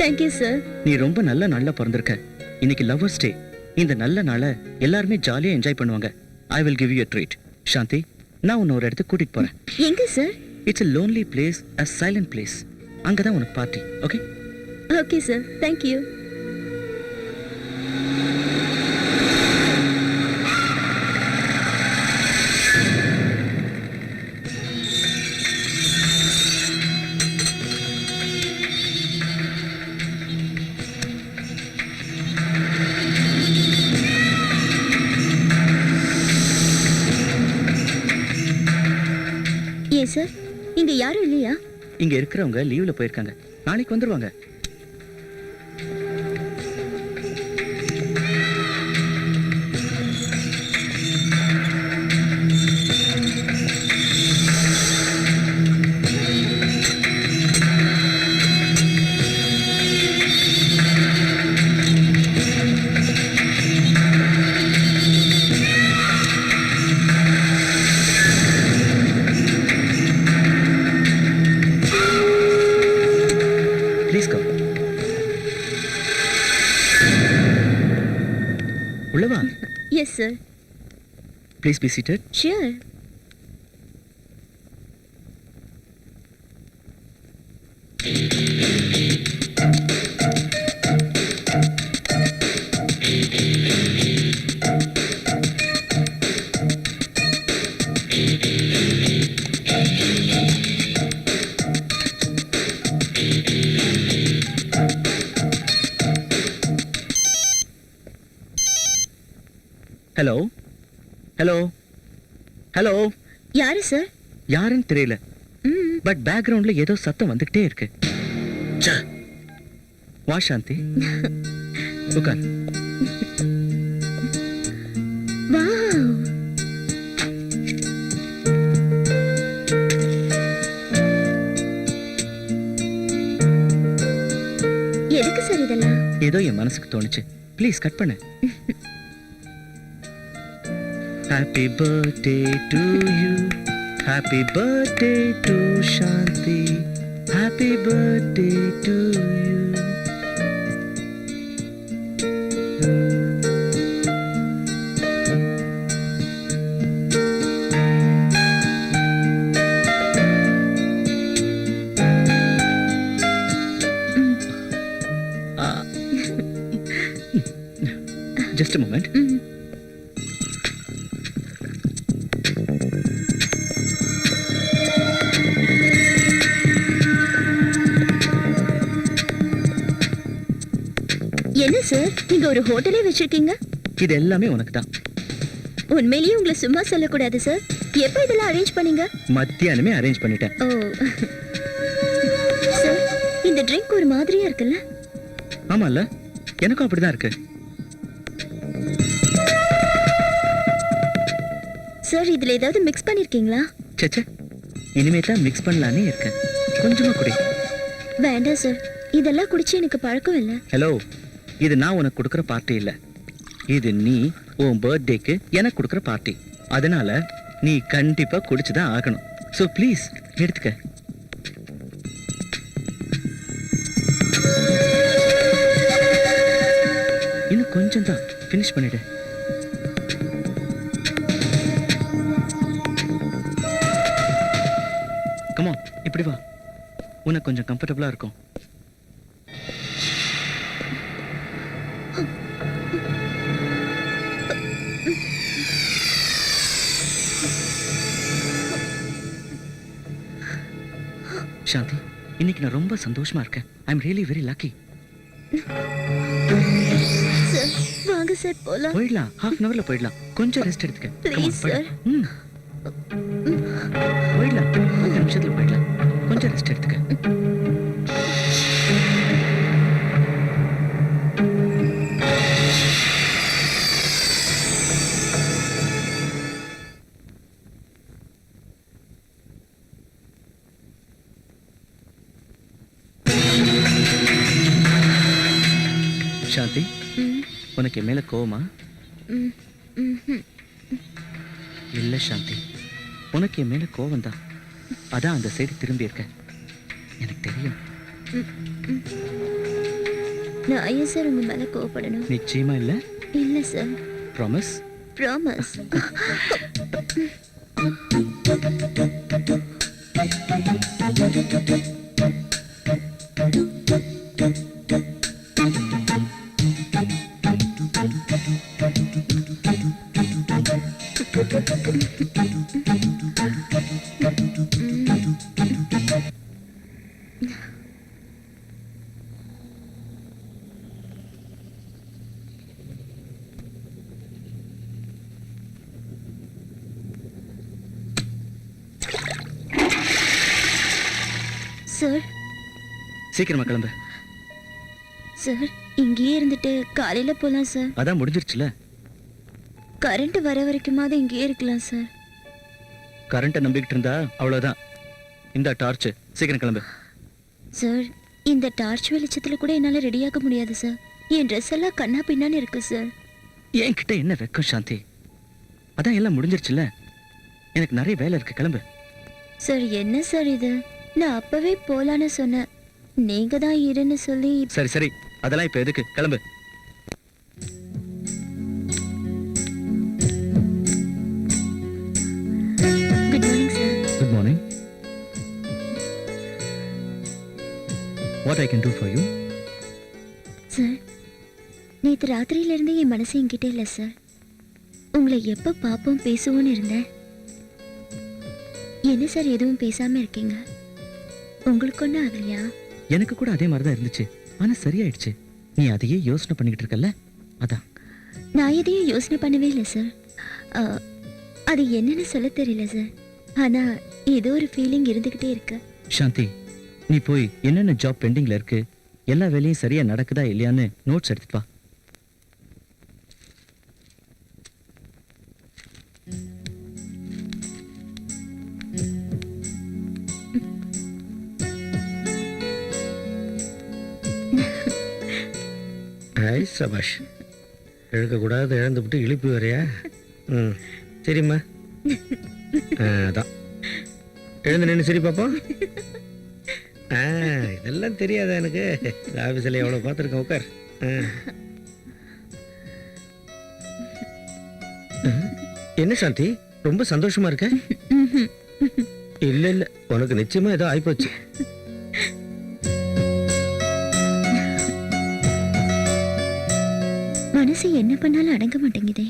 Thank you sir. நீ ரொம்ப நல்ல நாள்ல பிறந்திருக்க. இன்னைக்கு லவ்வர்ஸ் டே. இந்த நல்ல நாளை எல்லாருமே ஜாலியா என்ஜாய் பண்ணுவாங்க. I will give you a treat. Shanthi, நான் உன்னை ஒரு இடத்துக்கு கூட்டிட்டு போறேன். எங்க sir? It's a lonely place, a silent place. அங்கதான் உனக்கு party. Okay? Okay sir, thank you. ஏன் சார், இங்க யாரும் இல்லையா? இங்க இருக்கிறவங்க லீவ்ல போயிருக்காங்க. நாளைக்கு வந்துருவாங்க. Sir. Please be seated. Sure. Hello hello hello. யாரு சார்? யாருன்னு தெரியல, ம். பட் பேக்ரவுண்ட்ல ஏதோ சத்தம் வந்துகிட்டே இருக்கு. வா சாந்தி, உட்கார். வாவ். எதுக்கு சார் இதெல்லாம்? ஏதோ என் மனசுக்கு தோணுச்சு. ப்ளீஸ் கட் பண்ணு. Happy birthday to you, happy birthday to Shanthi, happy birthday to you. Just a moment. ம். என்ன சார், நீங்க ஒரு ஹோட்டலே வச்சிருக்கீங்க? இது எல்லாமே உனக்கு தான். உண்மையிலேயே உங்களை சும்மா சொல்லக்கூடாது சார். எப்ப இதெல்லாம் அரேஞ்ச் பண்ணீங்க? மத்தியானமே அரேஞ்ச் பண்ணிட்டேன். ஓ சார், இந்த ட்ரிங்க் ஒரு மாதிரியா இருக்குல்ல? ஆமால்ல, எனக்கும் அப்படிதான் இருக்கு. சார், இதுல ஏதாவது மிக்ஸ் பண்ணிருக்கீங்களா? சேச்சே, இனிமே தான் மிக்ஸ் பண்ணலானே இருக்கேன். கொஞ்சமா குடி. வேண்டாம் சார், இதெல்லாம் குடிச்சு எனக்கு பழக்கம் இல்லை. ஹலோ, இது நான் உனக்கு கொடுக்குற பார்ட்டி இல்ல, இது நீ உன் பர்த்டேக்கு எனக்கு கொடுக்குற பார்ட்டி. அதனால நீ கண்டிப்பா குடிச்சுதான் ஆகணும். ஸோ ப்ளீஸ் எடுத்துக்க. இன்னும் கொஞ்சம் தான், ஃபினிஷ் பண்ணிடு. கமா, இப்படி வா, உனக்கு கொஞ்சம் கம்ஃபர்டபுளா இருக்கும். சாந்தி, இன்னைக்கு நான் ரொம்ப சந்தோஷமா இருக்கேன். ஐ am really very lucky. Sir, வாங்க சார் போலாம். போயிடலாம், half an hourல போயிடலாம். கொஞ்சம் ரெஸ்ட் எடுத்துக்க. Come on, Please, போயிடு. sir. போயிடலாம், 5 நிமிஷத்துல போயிடலாம். கொஞ்சம் ரெஸ்ட் எடுத்துக்க. சாந்தி, ம், உனக்கு என் மேல கோவமா? ம், ம்ஹும். இல்ல சாந்தி, உனக்கு என் மேல கோவம் தான். அதான் அந்த சைடு திரும்பி இருக்க. எனக்கு தெரியும். நான் ஏன் சார் உங்க மேல கோவப்படணும்? நிச்சயமா இல்ல. இல்ல சார். ப்ராமிஸ். ப்ராமிஸ். சார், சீக்கிரமா கிளம்பு. சார், இங்கேயே இருந்துட்டு காலையில போலாம் சார். அதான் முடிஞ்சிருச்சுல. கரண்ட் வர வரைக்குமாவது இங்கேயே இருக்கலாம் சார். கரண்ட்டை நம்பிக்கிட்டு இருந்தா அவ்வளவுதான். இந்த டார்ச், சீக்கிரம் கிளம்பு. சார், இந்த டார்ச் வெளிச்சத்துல கூட என்னால ரெடியாக முடியாது சார். என் ட்ரெஸ் எல்லாம் கண்ணா பின்னான்னு இருக்கு சார். என்கிட்ட என்ன வெக்கம் சாந்தி? அதான் எல்லாம் முடிஞ்சிருச்சுல. எனக்கு நிறைய வேலை இருக்கு, கிளம்பு. சார், என்ன சார் இது? நான் அப்பவே போலான்னு சொன்னேன். நீங்க தான் இருன்னு சொல்லி. சரி சரி, அதெல்லாம் இப்ப எதுக்கு? கிளம்பு. What I can do for you? Sir, நேற்று ராத்திரியிலிருந்து என் மனசு என்கிட்ட இல்லை சார். உங்களை எப்போ பார்ப்போம் பேசுவோன்னு இருந்தேன். என்ன சார் எதுவும் பேசாம இருக்கீங்க? உங்களுக்கு ஒன்றும் ஆகலையா? எனக்கு கூட அதே மாதிரி தான் இருந்துச்சு, ஆனா சரியாயிடுச்சு. நீ அதையே யோசனை பண்ணிக்கிட்டு இருக்கல்ல, அதான். நான் எதையும் யோசனை பண்ணவே இல்லை சார். அது என்னன்னு சொல்ல தெரியல சார். ஆனா ஏதோ ஒரு ஃபீலிங் இருந்துகிட்டே இருக்கு. சாந்தி, நீ போய் என்னென்ன ஜாப் பெண்டிங்ல இருக்கு, எல்லா வேலையும் சரியா நடக்குதா இல்லையான்னு நோட்ஸ் எடுத்துட்டு வா. ஹாய் சபாஷ். எழுக்கக்கூடாது, இழந்துவிட்டு இழிப்பு வேறையா? ம், சரிம்மா. அதான் எழுந்து நின்று சரி பாப்போம். இதெல்லாம் தெரியாதா எனக்கு? ஆஃபீஸில் எவ்வளோ பார்த்துருக்கேன். உட்கார். என்ன சாந்தி, ரொம்ப சந்தோஷமா இருக்க? இல்ல இல்ல, உனக்கு நிச்சயமா ஏதோ ஆயிப்போச்சு. மனசு என்ன பண்ணாலும் அடங்க மாட்டேங்குதே.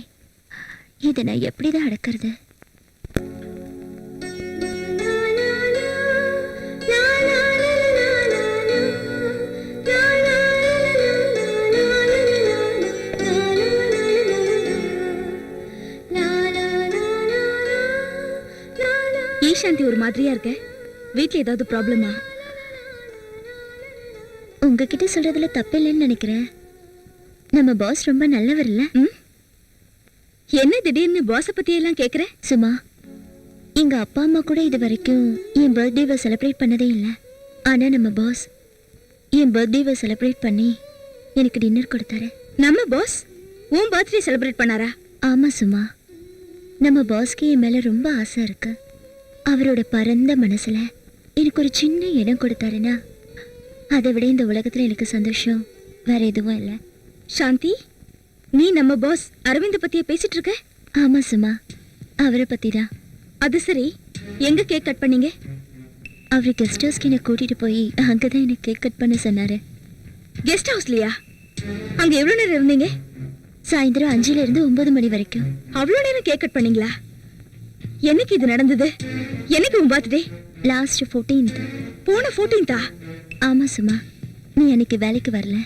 இதை நான் எப்படிதான் அடக்கிறது? ஏன் சாந்தி ஒரு மாதிரியா இருக்க? வீட்ல ஏதாவது ப்ராப்ளமா? உங்ககிட்ட சொல்றதுல தப்பு இல்லைன்னு நினைக்கிறேன். நம்ம பாஸ் ரொம்ப நல்லவர் இல்ல? என்ன திடீர்னு பாஸ பத்தி எல்லாம் கேக்குற? சும்மா, எங்க அப்பா அம்மா கூட இது வரைக்கும் என் பர்த்டேவை செலிப்ரேட் பண்ணதே இல்லை. ஆனா நம்ம பாஸ் என் பர்த்டேவை செலிப்ரேட் பண்ணி எனக்கு டின்னர் கொடுத்தாரு. நம்ம பாஸ் உன் பர்த்டே செலிப்ரேட் பண்ணாரா? ஆமா சும்மா, நம்ம பாஸ்க்கு என் மேல ரொம்ப ஆசை இருக்கு. அவரோட பரந்த மனசுல எனக்கு ஒரு சின்ன இடம் கொடுத்தாருன்னா அதை விட இந்த உலகத்துல எனக்கு சந்தோஷம் வேற எதுவும் இல்லை. சாந்தி, நீ நம்ம பாஸ் அரவிந்த் பத்தியே பேசிட்டு இருக்க? ஆமா சும்மா, அவரை பத்தி தான். அது சரி, எங்க கேக் கட் பண்ணீங்க? அவர் கெஸ்ட் ஹவுஸ்க்கு என்னை கூட்டிட்டு போய் அங்கதான் எனக்கு கேக் கட் பண்ண சொன்னாரு. கெஸ்ட் ஹவுஸ்லயா? அங்க எவ்வளவு நேரம் இருந்தீங்க? சாயந்தரம் 5ல இருந்து 9 மணி வரைக்கும். அவ்வளவு நேரம் கேக் கட் பண்ணீங்களா? என்னைக்கு இது நடந்தது? என்னைக்கு உன் பர்த்டே? Last 14th. போன 14th? ஆமா சும்மா, நீ அன்னைக்கு வேலைக்கு வரல.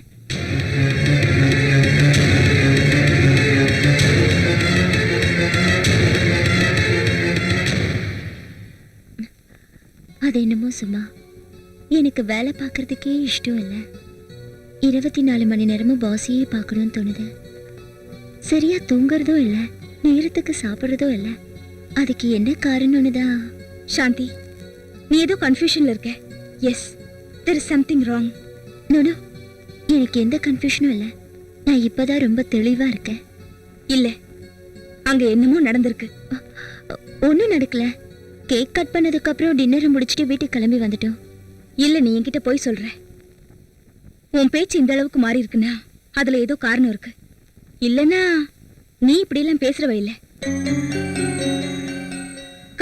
அது என்னமோ சும்மா, எனக்கு வேலை பார்க்கறதுக்கே இஷ்டம் இல்லை. 24 மணி நேரமும் பாஸையே பார்க்கணும்னு தோணுது. சரியா தூங்குறதும் இல்லை, நேரத்துக்கு சாப்பிட்றதும் இல்லை. அதுக்கு என்ன காரணம்னு தான். சாந்தி, நீ ஏதோ கன்ஃபியூஷன்ல இருக்க. Yes, there is something wrong. No, எனக்கு எந்த கன்ஃபியூஷனும் இல்லை. நான் இப்பதான் ரொம்ப தெளிவா இருக்கேன். இல்ல, அங்க என்னமோ நடந்திருக்கு. ஒன்றும் நடக்கல. கேக் கட் பண்ணதுக்கு அப்புறம் டின்னரை முடிச்சுட்டு வீட்டுக்கு கிளம்பி வந்துட்டோம். இல்ல, நீ என்கிட்ட போய் சொல்ற. உன் பேச்சு இந்த அளவுக்கு மாறி இருக்குன்னா அதுல ஏதோ காரணம் இருக்கு. இல்லனா நீ இப்படி எல்லாம் பேசுறவ இல்ல.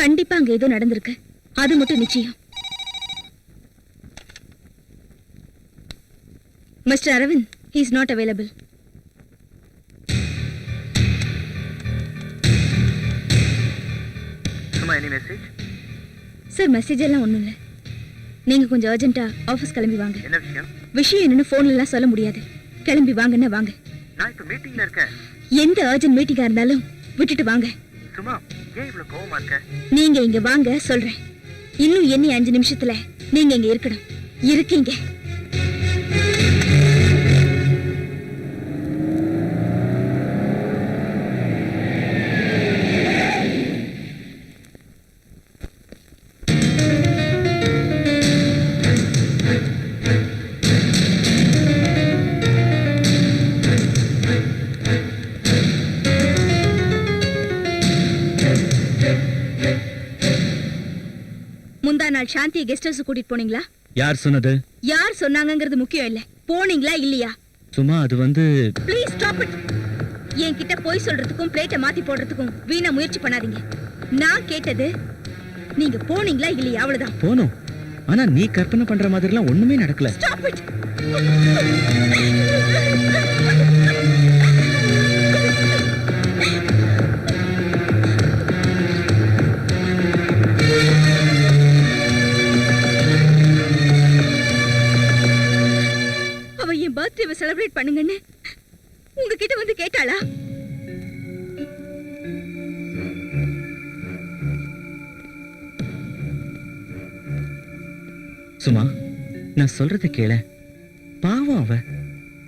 கண்டிப்பா அங்க ஏதோ நடந்திருக்கு, அது மட்டும் நிச்சயம். Mister Aravind, he is not available. சும்மா எனி மெசேஜ்? சார், மெசேஜ் எல்லாம் ஒண்ணும் இல்ல. நீங்க கொஞ்சம் அர்ஜென்ட்டா ஆபீஸ் கிளம்பி வாங்க. என்ன விஷயம்? விஷயம் என்னன்னு போன்ல எல்லாம் சொல்ல முடியாது. கிளம்பி வாங்கன்னா வாங்க. நான் இப்ப மீட்டிங்ல இருக்கேன். எந்த அர்ஜென்ட் மீட்டிங்கா இருந்தாலும் விட்டுட்டு வாங்க. சும்மா ஏன் இவ்வளவு கோவமா இருக்க? நீங்க இங்க வாங்க சொல்றேன். இன்னும் எண்ணி 5 நிமிஷத்துல நீங்க இங்க இருக்கணும். இருக்கீங்க. முந்தா நாள் சாந்தியை கெஸ்ட் ஹவுஸ் கூட்டிட்டு போனீங்களா? யார் சொன்னது? யார் சொன்னாங்கங்கிறது முக்கியம் இல்ல. போனீங்களா இல்லையா? சும்மா அது வந்து. Please stop it. என்கிட்ட போய் சொல்றதுக்கும் பிளேட்டை மாத்தி போடுறதுக்கும் வீணா முயற்சி பண்ணாதீங்க. நான் கேட்டது நீங்க போனீங்களா இல்லையா, அவ்வளவுதான். போனோம். ஆனா நீ கற்பனை பண்ற மாதிரிலாம் ஒண்ணுமே நடக்கல. Stop it. அவ என் பர்த்டேவை செலிப்ரேட் பண்ணுங்கன்னு உங்ககிட்ட வந்து கேட்டாளா? சும்மா நான் சொல்றத கேள. பாவம் அவ.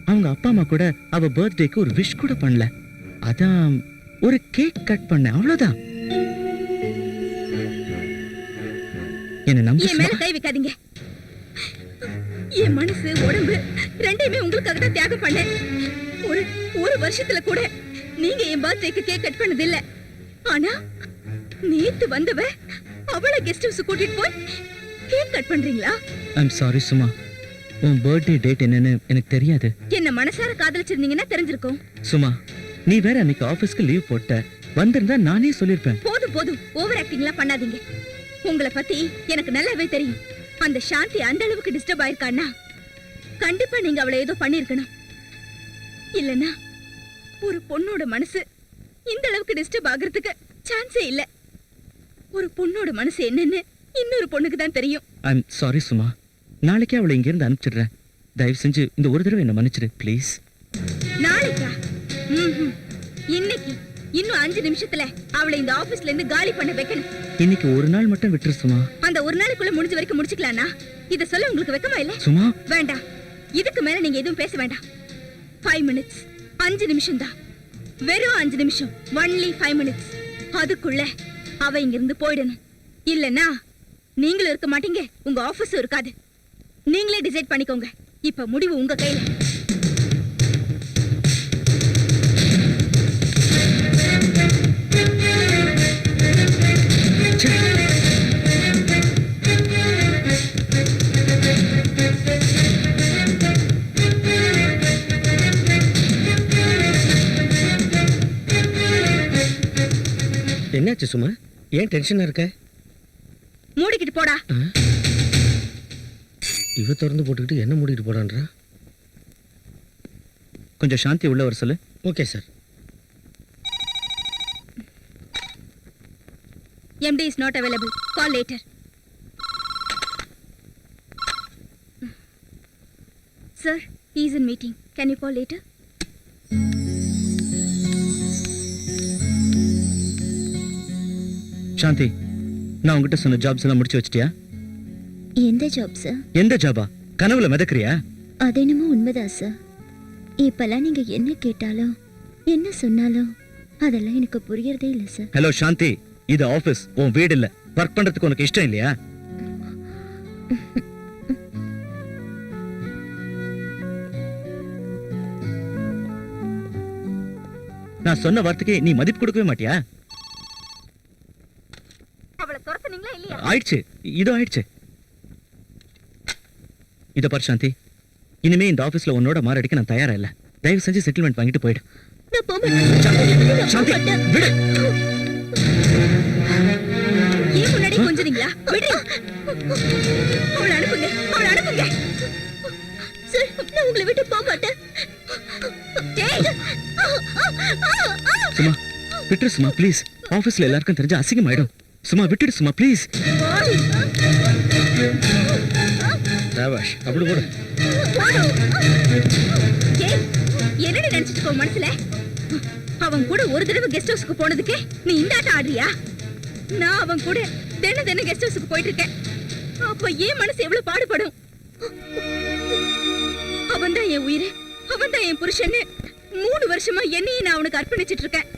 அவங்க அப்பா அம்மா கூட அவ பர்த்டேக்கு ஒரு விஷ் கூட பண்ணல. அதான் ஒரு கேக் கட் பண்ண, அவ்வளவுதான். என்ன நம்பு என் மேல கை வைக்காதீங்க. என் மனசு உடம்பு ரெண்டையுமே உங்களுக்காக தான் தியாகம் பண்ணேன். ஒரு வருஷத்துல கூட நீங்க என் பர்த்டேக்கு கேக் கட் பண்ணது இல்ல. ஆனா நேத்து வந்தவ அவளை கெஸ்ட் ஹவுஸ் கூட்டிட்டு போய் கேக் கட் பண்றீங்களா? I'm sorry Suma. உன் பர்த்டே டேட் என்னன்னு எனக்கு தெரியாது. என்ன மனசார காதலிச்சிருந்தீங்கன்னா தெரிஞ்சிருக்கும். சுமா, நீ வேற அன்னைக்கு ஆபீஸ்க்கு லீவ் போட்ட. வந்திருந்தா நானே சொல்லிருப்பேன். போதும் ஓவர் ஆக்டிங்லாம் பண்ணாதீங்க. உங்களை பத்தி எனக்கு நல்லாவே தெரியும். அந்த சாந்தி அந்த அளவுக்கு டிஸ்டர்ப் ஆயிருக்கான்னா கண்டிப்பா நீங்க அவளை ஏதோ பண்ணிருக்கணும். இல்லனா ஒரு பொண்ணோட மனசு இந்த அளவுக்கு டிஸ்டர்ப் ஆகிறதுக்கு சான்ஸே இல்ல. ஒரு பொண்ணோட மனசு என்னன்னு இன்னொரு பொண்ணுக்கு தான் தெரியும். I'm sorry Suma. நாளைக்கே அவளை இங்க இருந்து அனுப்பிச்சிடுறேன். தயவு செஞ்சு இந்த ஒரு தடவை என்ன மன்னிச்சிடு ப்ளீஸ். நாளைக்கா? இன்னைக்கு இன்னும் 5 நிமிஷத்துல அவளை இந்த ஆபீஸ்ல இருந்து காலி பண்ண வைக்கணும். இன்னைக்கு ஒரு நாள் மட்டும் விட்டுரு சுமா. அந்த ஒரு நாளுக்குள்ள முடிஞ்ச வரைக்கும் முடிச்சுக்கலாம்னா இத சொல்ல உங்களுக்கு வெக்கமா இல்ல? சுமா வேண்டாம். இதுக்கு மேல நீங்க எதுவும் பேச வேண்டாம். 5 minutes, 5 நிமிஷம் தான். வெறும் 5 நிமிஷம். only 5 minutes. அதுக்குள்ள அவ இங்க இருந்து போயிடணும். இல்லனா நீங்களும் இருக்க மாட்டீங்க, உங்க ஆபீஸும் இருக்காது. நீங்களே டிசைட் பண்ணிக்கோங்க. இப்ப முடிவு உங்க கையில. என்னாச்சு சும்மா? ஏன் டென்ஷனா இருக்க? மூடிக்கிட்டு போடா. இவ திறந்து போட்டுக்கிட்டு என்ன மூடிட்டு போடான்றா? கொஞ்சம் சாந்தி உள்ள வர சொல்லு. Okay sir. MD is not available. Call later. Sir, he is in meeting. Can you call later? சாந்தி, நான் உங்ககிட்ட சொன்ன ஜாப்ஸ் எல்லாம் முடிச்சு வச்சிட்டியா? எந்த ஜாப் சார்? எந்த ஜாபா? கனவுல மிதக்குறியா? அது என்னமோ உண்மைதான் சார். இப்பெல்லாம் நீங்க என்ன கேட்டாலும் என்ன சொன்னாலும் அதெல்லாம் எனக்கு புரியறதே இல்லை சார். ஹலோ சாந்தி, இது ஆபீஸ், உன் வீடு இல்ல. ஒர்க் பண்றதுக்கு உனக்கு இஷ்டம் இல்லையா? நான் சொன்ன வார்த்தைக்கு நீ மதிப்பு கொடுக்கவே மாட்டியா? அவளை துரத்துனீங்களா இல்லையா? ஆயிடுச்சு, இதோ ஆயிடுச்சு. இத பாரு சாந்தி, இனிமே இந்த ஆபீஸ்ல உன்னோட மாரடிக்க நான் தயாரா இல்ல. தயவு செஞ்சு செட்டில்மெண்ட் வாங்கிட்டு போயிடு. நான் போக மாட்டேன். சாந்தி, விடு. ஏன் முன்னாடி கொஞ்சறீங்களா? விடு. அவளை அனுப்புங்க, அவளை அனுப்புங்க. சார், நான் உங்களை விட்டு போக மாட்டேன். டேய். சும்மா விட்டுரு சும்மா ப்ளீஸ். ஆபீஸ்ல எல்லாருக்கும் தெரிஞ்ச அசிங்கமாயிடும். சும்மா விட்டுடு சும்மா ப்ளீஸ். ராபாஷ், அப்படி போடு. ஏய், என்னடி நினைச்சிட்டு இருக்கோ மனசுல? அவன் கூட ஒரு தடவை கெஸ்ட் ஹவுஸ்க்கு போனதுக்கு நீ இந்த ஆட்டம் ஆடுறியா? நான் அவன் கூட தினம் கெஸ்ட் ஹவுஸ்க்கு போயிட்டு இருக்கேன். அப்ப ஏன் மனசு எவ்வளவு பாடுபடும்? அவன் தான் என் உயிர், அவன் தான் என் புருஷன்னு 3 வருஷமா என்னையே நான் அவனுக்கு அர்ப்பணிச்சிட்டு இருக்கேன்.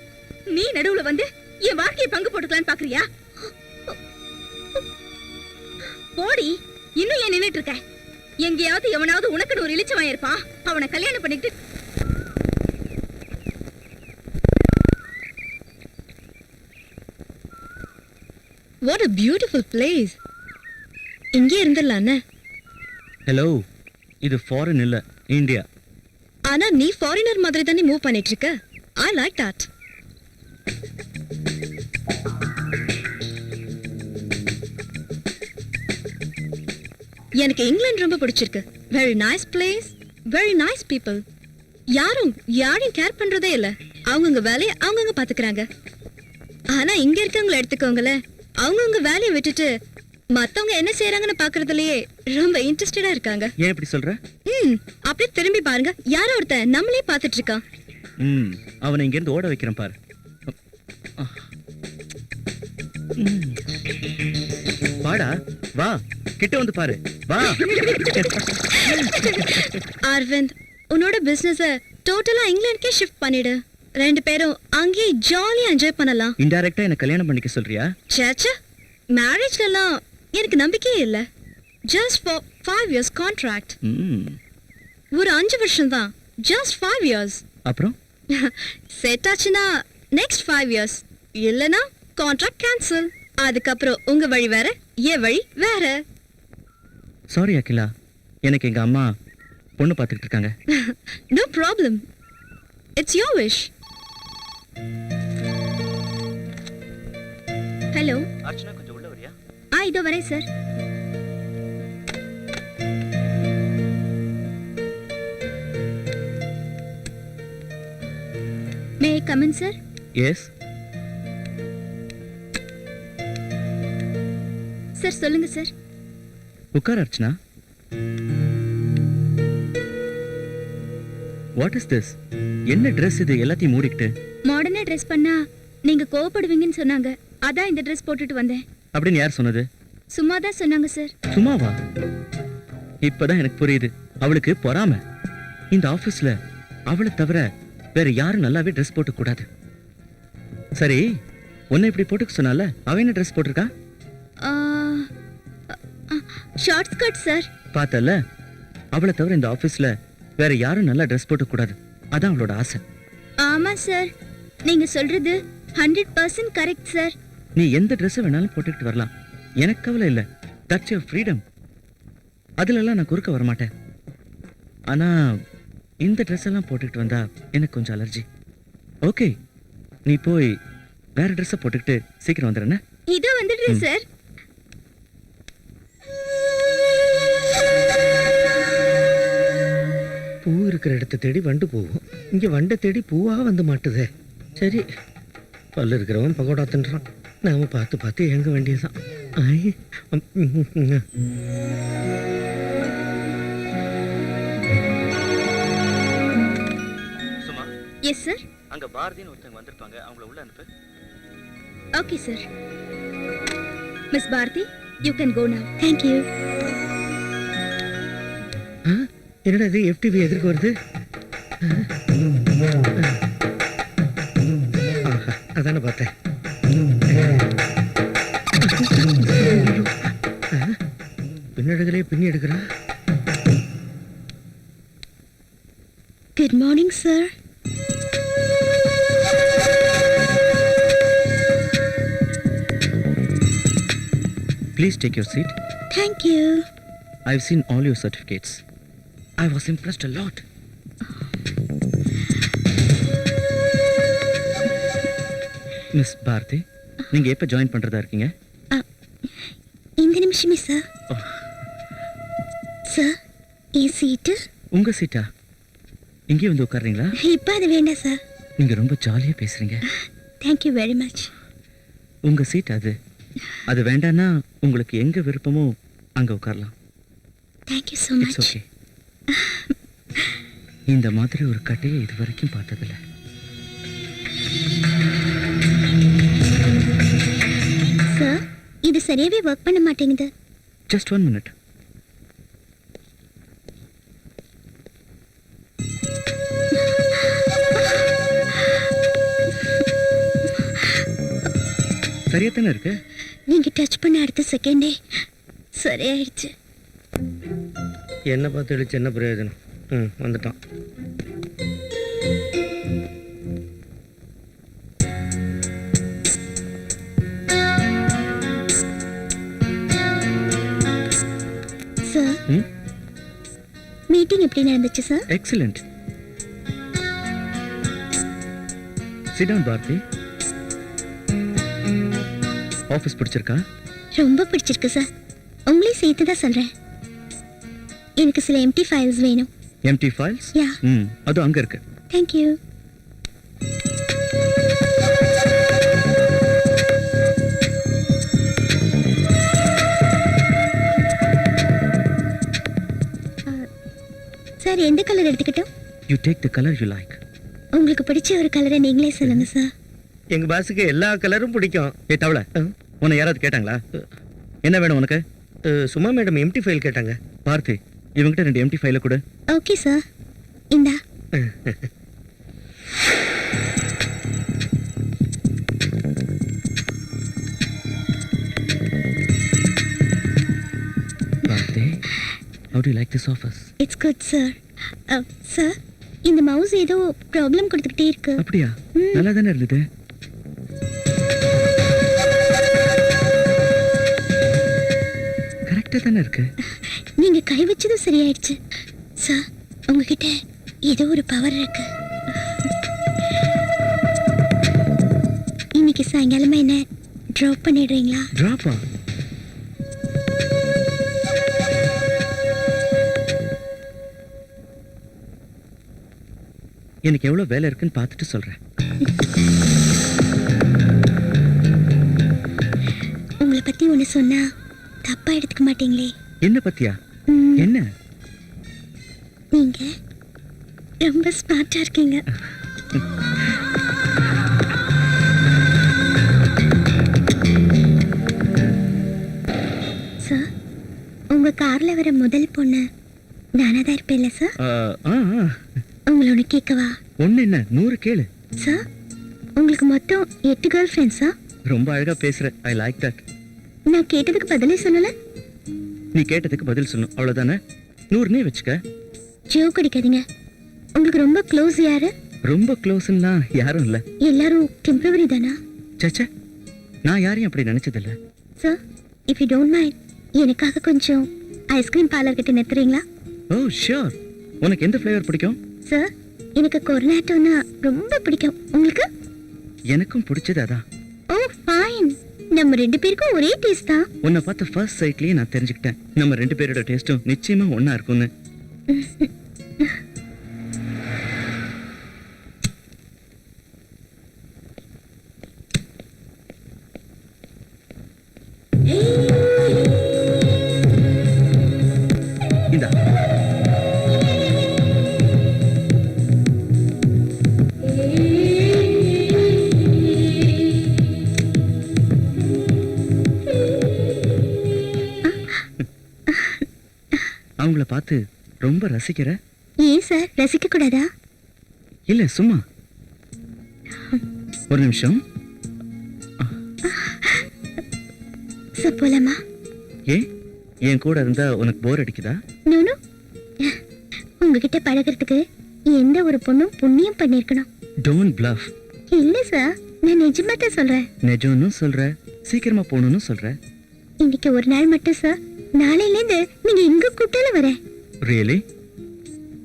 நீ நடுவுல வந்து என் வாழ்க்கையை பங்கு போட்டுக்கலான்னு பாக்குறியா? போடி, இன்னும் ஏன் நின்னுட்டு இருக்க? எங்கேயாவது எவனாவது உனக்குன்னு ஒரு இளிச்சவன் இருப்பான், அவனை கல்யாணம் பண்ணிட்டு. What a beautiful place. இங்கே இருந்துடலானே. ஹலோ, இது ஃபாரின் இல்ல, இந்தியா. ஆனா நீ ஃபாரினர் மாதிரி தானே மூவ் பண்ணிட்டு இருக்க. I like that. எனக்கு இங்கிலாந்து ரொம்ப பிடிச்சிருக்கு. Very nice place, very nice people. யாரையும் கேர் பண்றதே இல்ல. அவங்கவுங்க வேலையை அவங்கவுங்க பாத்துக்கிறாங்க. ஆனா இங்க இருக்கவங்களை எடுத்துக்கோங்களேன், அவங்கவுங்க வேலையை விட்டுட்டு மத்தவங்க என்ன செய்யறாங்கன்னு பாக்குறதுலயே ரொம்ப இன்ட்ரெஸ்டடா இருக்காங்க. ஏன் இப்படி சொல்ற? அப்படியே திரும்பி பாருங்க, யாரோ ஒருத்தன் நம்மளே பாத்துட்டு இருக்கான். அவனை இங்க இருந்து ஓட வைக்கிறேன் பாரு. வாடா, வா, கிட்ட வந்து பாரு, வா. அரவிந்த், உன்னோட பிசினஸ டோட்டலா இங்கிலாந்துக்கே ஷிஃப்ட் பண்ணிடு. 2 பேரும் அங்கேயே ஜாலியா என்ஜாய் பண்ணலாம். இன்டைரக்டா என்ன கல்யாணம் பண்ணிக்க சொல்றியா? சேச்சா, மேரேஜ்லாம் எனக்கு நம்பிக்கையே இல்ல. Just for 5 years contract. ஒரு 5 வருஷம் தான். Just 5 years. அப்புறம் செட் ஆச்சுன்னா நெக்ஸ்ட் 5 years, இல்லனா கான்ட்ராக்ட் கேன்சல். அதுக்கப்புறம் உங்க வழி வேற, என் வழி வேற. சாரி அகிலா, எனக்கு எங்க அம்மா பொண்ணு பார்த்துக்கிட்டு இருக்காங்க. No problem, it's your wish. Hello. Archana, கொஞ்சம் உள்ள வரியா? இதோ வரேன் sir. May I come in sir? Yes. Sir சொல்லுங்க சார். உட்கார் அர்ச்சனா. What is this? என்ன ட்ரெஸ் இது எல்லாத்தையும் மூடிக்கிட்டு? மாடர்னா ட்ரெஸ் பண்ணா நீங்க கோவப்படுவீங்கன்னு சொன்னாங்க, அதான் இந்த ட்ரெஸ் போட்டுட்டு வந்தேன். அப்படின்னு யார் சொன்னது? சும்மா தான் சொன்னாங்க சார். சும்மாவா? இப்பதான் எனக்கு புரியுது. அவளுக்கு பொறாம. இந்த ஆபீஸ்ல அவளை தவிர வேற யாரும் நல்லாவே ட்ரெஸ் போட்டு கூடாது. சரி, உன்னை இப்படி போட்டுக்க சொன்னால அவ என்ன ட்ரெஸ் போட்டிருக்கா? Short skirt sir. பார்த்தல, அவளை தவிர இந்த ஆபீஸ்ல வேற யாரும் நல்லா ட்ரெஸ் போட்டு கூடாது. அதான் அவளோட ஆசை. ஆமா சார், நீங்க சொல்றது 100% கரெக்ட் சார். நீ எந்த ட்ரெஸ் வேணாலும் போட்டுக்கிட்டு வரலாம், எனக்கு கவலை இல்லை. That's your freedom. அதுலலாம் நான் குறுக்க வரமாட்டேன். ஆனா இந்த ட்ரெஸ் எல்லாம் போட்டுக்கிட்டு வந்தா எனக்கு கொஞ்சம் அலர்ஜி. ஓகே, நீ போய் வேற ட்ரெஸ்ஸை போட்டுக்கிட்டு சீக்கிரம் வந்துடுறேன். இதோ வந்துடுறேன் சார். பூ இருக்கிற இடத்த தேடி வண்டு போகும், இங்க வண்டை தேடி பூவா வந்து மாட்டுதே. சரி, பல்லு இருக்கிறவன் பகோடா தின்றான், நாம பார்த்து பார்த்து ஏங்க வேண்டியதுதான். சும்மா. Yes sir. அங்க பாரதின்னு ஒருத்தங்க வந்திருப்பாங்க, அவங்கள உள்ள அனுப்பு. Okay sir. Miss Bharathi, you can go now. Thank you. என்னடா இது, எஃப்டிவி எதிர்க்கு வருது? அதானே பார்த்தேன். பின்னெடுக்கலே பின்னி எடுக்கிறா. Good morning sir. Please take your seat. Thank you. I've seen all your certificates. I was impressed a lot. Miss Bharathi, நீங்க எப்ப ஜாயின் பண்றதா இருக்கீங்க? இந்த நிமிஷமே சார். சார், என் சீட்டு. உங்க சீட்டா? இங்கே வந்து உட்கார்றீங்களா? இப்போ அது வேண்டாம் சார். நீங்க ரொம்ப ஜாலியா பேசுறீங்க. Thank you very much. உங்க சீட் அது. அது வேண்டான்னா உங்களுக்கு எங்க விருப்பமோ அங்க உட்காரலாம். Thank you so it's much. Okay. இந்த மாதிரி ஒரு கட்டையை இது வரைக்கும் பார்த்ததில்ல. சார், இது சரியாவே ஒர்க் பண்ண மாட்டேங்குது. Just 1 minute. சரியா தானே இருக்கு? நீங்க டச் பண்ண அடுத்த செகண்டே சரியாயிடுச்சு. என்ன பார்த்து எழுச்சு என்ன பிரயோஜனம்? வந்துட்டான். சார், மீட்டிங் எப்படி நடந்துச்சு sir? Excellent. Sit down Bharathi. Office பிடிச்சிருக்கா? ரொம்ப பிடிச்சிருக்கு சார். உங்களையும் சேர்த்து தான் சொல்றேன். எனக்கு சில எம்டி ஃபைல்ஸ் வேணும். Empty files? யா. அது அங்க இருக்கு. Thank you. சார், எந்த கலர் எடுத்துக்கிட்டோம்? You take the colour you like. உங்களுக்கு பிடிச்ச ஒரு கலரை நீங்களே சொல்லுங்க சார். எங்க பாஸுக்கு எல்லா கலரும் பிடிக்கும். ஏ தவளை, உன்னை யாராவது கேட்டாங்களா என்ன வேணும் உனக்கு? சும்மா மேடம் எம்டி ஃபைல் கேட்டாங்க. பார்த்தி, இவங்கிட்ட 2 எம்டி ஃபைல கொடு. ஓகே சார், இந்தா. பார்த்தி, how do you like this office? It's good sir. Sir, இந்த மவுஸ் ஏதோ ப்ராப்ளம் கொடுத்துக்கிட்டே இருக்கு. அப்படியா? நல்லா தானே இருந்தது. கரெக்டா தானே இருக்கு. நீங்க கை வச்சதும் சரியாயிடுச்சு சார். உங்ககிட்ட ஏதோ ஒரு பவர் இருக்கு. இன்னைக்கு சாயங்காலமா என்ன ட்ராப் பண்ணிடுறீங்களா? டிராப்பா? எனக்கு எவ்வளவு வேலை இருக்குன்னு பார்த்துட்டு சொல்றேன். உங்களை பத்தி ஒண்ணு சொன்னா தப்பா எடுத்துக்க மாட்டீங்களே? என்ன பத்தியா? என்ன? நீங்க ரொம்ப ஸ்மார்ட்டா இருக்கீங்க. சார், உங்க கார்ல வர முதல் பொண்ணு நானா தான் இருப்பேன்ல சார்? உங்களோட கேட்கவா? ஒண்ணு என்ன 100 கேளு. சார், உங்களுக்கு மொத்தம் 8 கேர்ள் ஃப்ரெண்ட்ஸா? ரொம்ப அழகா பேசுற. I like that. நான் கேட்டதுக்கு பதிலே சொல்லல. நீ கேட்டதுக்கு பதில் சொல்லணும், அவ்வளவுதானே. 100 நீ வச்சுக்க. ஜோக் அடிக்காதீங்க. உங்களுக்கு ரொம்ப க்ளோஸ் யாரு? ரொம்ப க்ளோஸ்னா யாரும் இல்ல. எல்லாரும் டெம்பரவரி தானா? சச்சா, நான் யாரையும் அப்படி நினைச்சதில்ல. Sir, if you don't mind, எனக்காக கொஞ்சம் ஐஸ்கிரீம் பார்லர் கிட்ட நிறுத்துறீங்களா? ஓ ஷியோர். உனக்கு எந்த ஃப்ளேவர் பிடிக்கும்? சார், எனக்கு கொர்னாட்டோனா ரொம்ப பிடிக்கும். உங்களுக்கு? எனக்கும் பிடிச்சது அதான். ஓ ஃபைன். நம்ம 2 பேருக்கும் ஒரே டேஸ்ட் தான். உன்னை பார்த்த ஃபர்ஸ்ட் சைட்லயே நான் தெரிஞ்சுக்கிட்டேன் நம்ம 2 பேரோட டேஸ்டும் நிச்சயமா ஒண்ணா இருக்கும்னு. இந்தா. அவங்கள பார்த்து ரொம்ப ரசிக்கிற? ஏன் சார் ரசிக்க கூடாதா? இல்ல சும்மா ஒரு நிமிஷம். சார் போலாமா? ஏன் என் கூட இருந்தா உனக்கு போர் அடிக்குதா? நோ. உங்ககிட்ட பழகிறதுக்கு எந்த ஒரு பொண்ணும் புண்ணியம் பண்ணிருக்கணும். Don't bluff. இல்ல சார், நான் நிஜமா தான் சொல்றேன். நிஜம்னு சொல்ற, சீக்கிரமா போகணும்னு சொல்ற. இன்னைக்கு ஒரு நாள் மட்டும் சார். நாளையில இருந்து நீங்க எங்க கூப்பிட்டாலும் வரேன். ரியலி?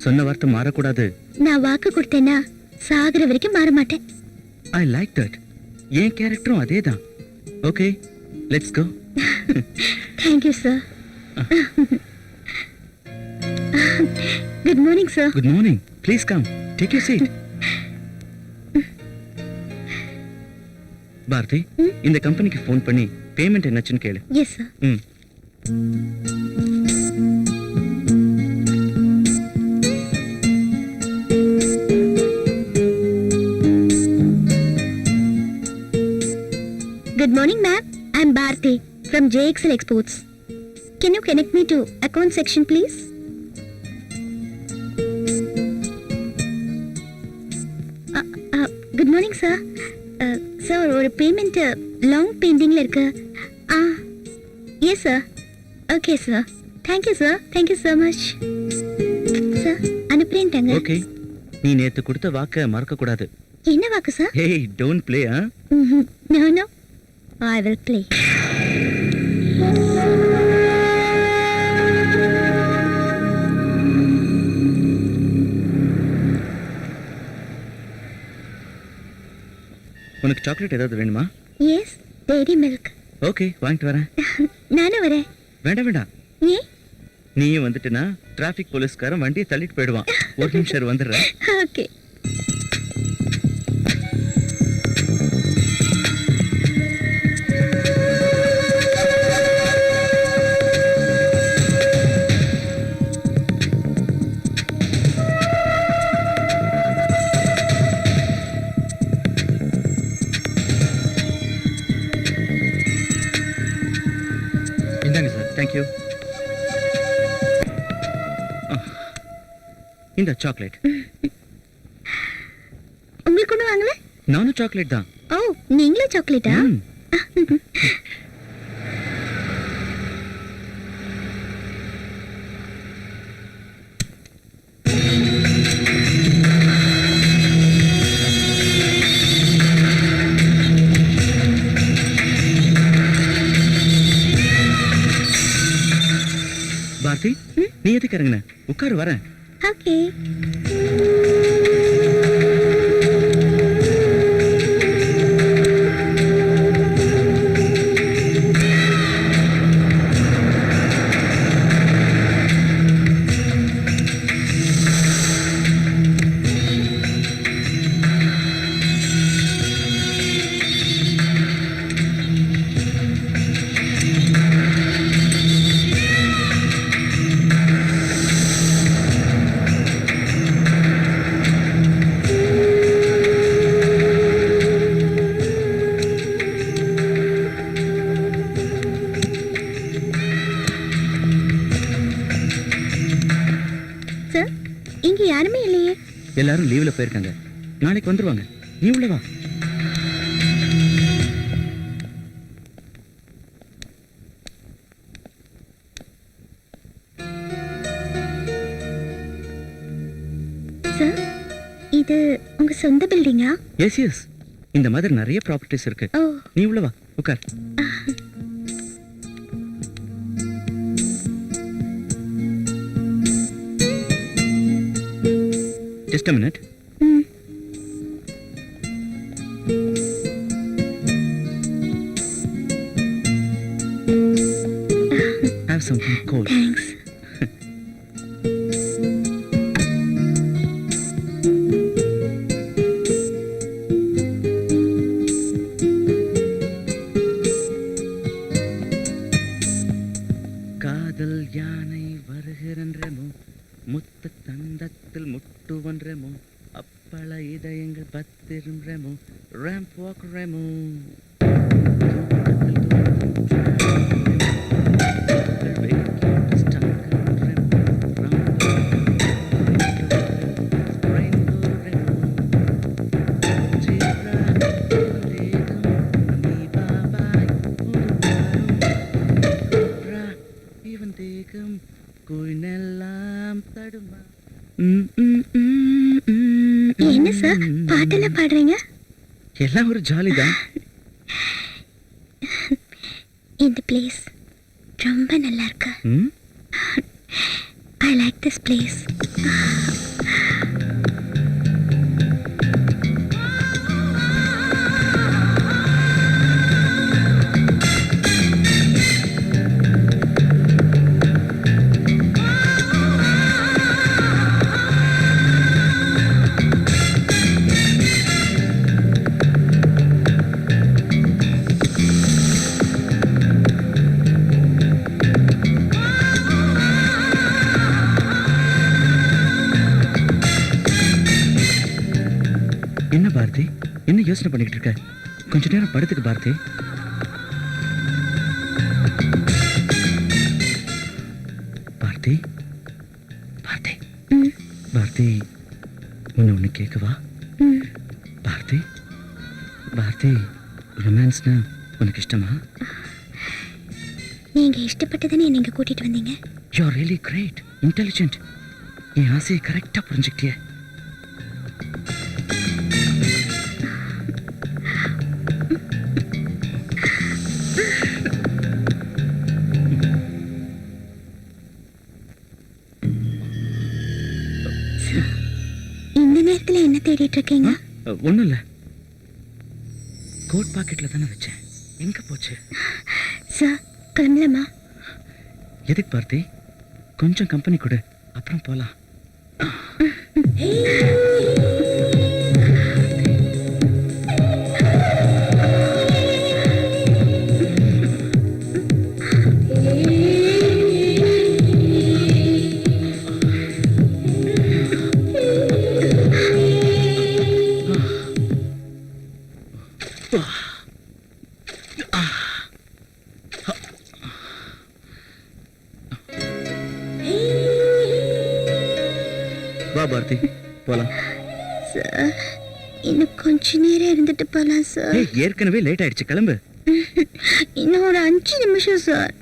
சொன்ன வார்த்தை மாறக்கூடாது. நான் வாக்கு கொடுத்தேன்னா சாகுற வரைக்கும் மாற மாட்டேன். I like that. என் கேரக்டரும் அதேதான். Okay, let's go. Thank you sir. Good morning sir. Good morning. Please come, take your seat. Bharathi, இந்த கம்பெனிக்கு ஃபோன் பண்ணி பேமெண்ட் என்னாச்சுன்னு கேளு. Yes sir. Good morning ma'am. I'm Bharti from JXL Exports. Can you connect me to account section please? Good morning sir. Sir, ஒரு payment long பெண்டிங்ல இருக்கு. Yes sir. Okay sir. Thank you sir. Thank you so much. Sir, அனுப்புறேன்ட்டாங்க. Okay, நீ நேத்து கொடுத்த வாக்க மறக்க கூடாது. என்ன வாக்கு சார்? Hey, don't play. No no. I will play. உனக்கு சாக்லேட் ஏதாவது வேணுமா? Yes, dairy milk. ஓகே, வாங்கிட்டு வரேன். நானும் வரேன். வேண்டாம் வேண்டாம், ஏன்? நீயும் வந்துட்டுனா டிராஃபிக் போலீஸ்காரன் வண்டியை தள்ளிட்டு போயிடுவான். ஒரு நிமிஷம் வந்துடுறேன். ஓகே. இந்தாங்க சார். தேங்க்யூ. இந்த சாக்லேட். உங்களுக்கு ஒண்ணு வாங்கல? நானும் சாக்லேட் தான். ஓ, நீங்களும் சாக்லேட்டா? ம். பாரதி, நீ எதுக்கு இறங்குன? உட்காரு, வரேன். ஓகே. சார், இங்க யாருமே இல்லையே. எல்லாரும் லீவ்ல போயிருக்காங்க. நாளைக்கு வந்துருவாங்க. நீ உள்ள வா. சார், இது உங்க சொந்த பில்டிங்கா? எஸ் எஸ், இந்த மாதிரி நிறைய ப்ராப்பர்ட்டிஸ் இருக்கு. ஓ. நீ உள்ள வா, உட்கார். Just a minute. Have something cold. Thanks. காதல் யானை வருகிறன்றமோ, முத்த தந்தத்தில் முட்டுவன்றமோ, அப்பள இதயங்கள் பத்திருன்றமோ, ரேம்ப் வாக்குறமோ, என்ன சார், பாட்டெல்லாம் பாடுறீங்க? எல்லாம் ஒரு ஜாலி தான். இந்த பிளேஸ் ரொம்ப நல்லா இருக்கு. ம்? I like this place. என்ன பாரதி, என்ன யோசனை பண்ணிக்கிட்டு இருக்க? கொஞ்ச நேரம் படுத்துக்கு பாரதி. பாரதி, பாரதி, பாரதி, ஒன்னு கேட்கவா? பாரதி, பாரதி, ரொமான்ஸ்னா உனக்கு இஷ்டமா? நீங்க இஷ்டப்பட்டதானே நீங்க கூட்டிட்டு வந்தீங்க. You are really great, intelligent. என் ஆசையை கரெக்டா புரிஞ்சுக்கிட்டியே. இந்த நேரத்துல என்ன தேடிட்டு இருக்கீங்க? ஒண்ணும் இல்ல, கோட் பாக்கெட்ல தானே வச்சேன். எங்க போச்சு? சார், கிளம்பலாமா? எதுக்கு பாரதி? கொஞ்சம் கம்பெனி கொடு, அப்புறம் போலாம். வா பாரதி, போலாம். சார் இன்னும் கொஞ்ச நேரம் இருந்துட்டு போலாம் சார். ஏய், ஏற்கனவே லேட் ஆயிடுச்சு, கிளம்பு. இன்னும் ஒரு 5 நிமிஷம் சார்.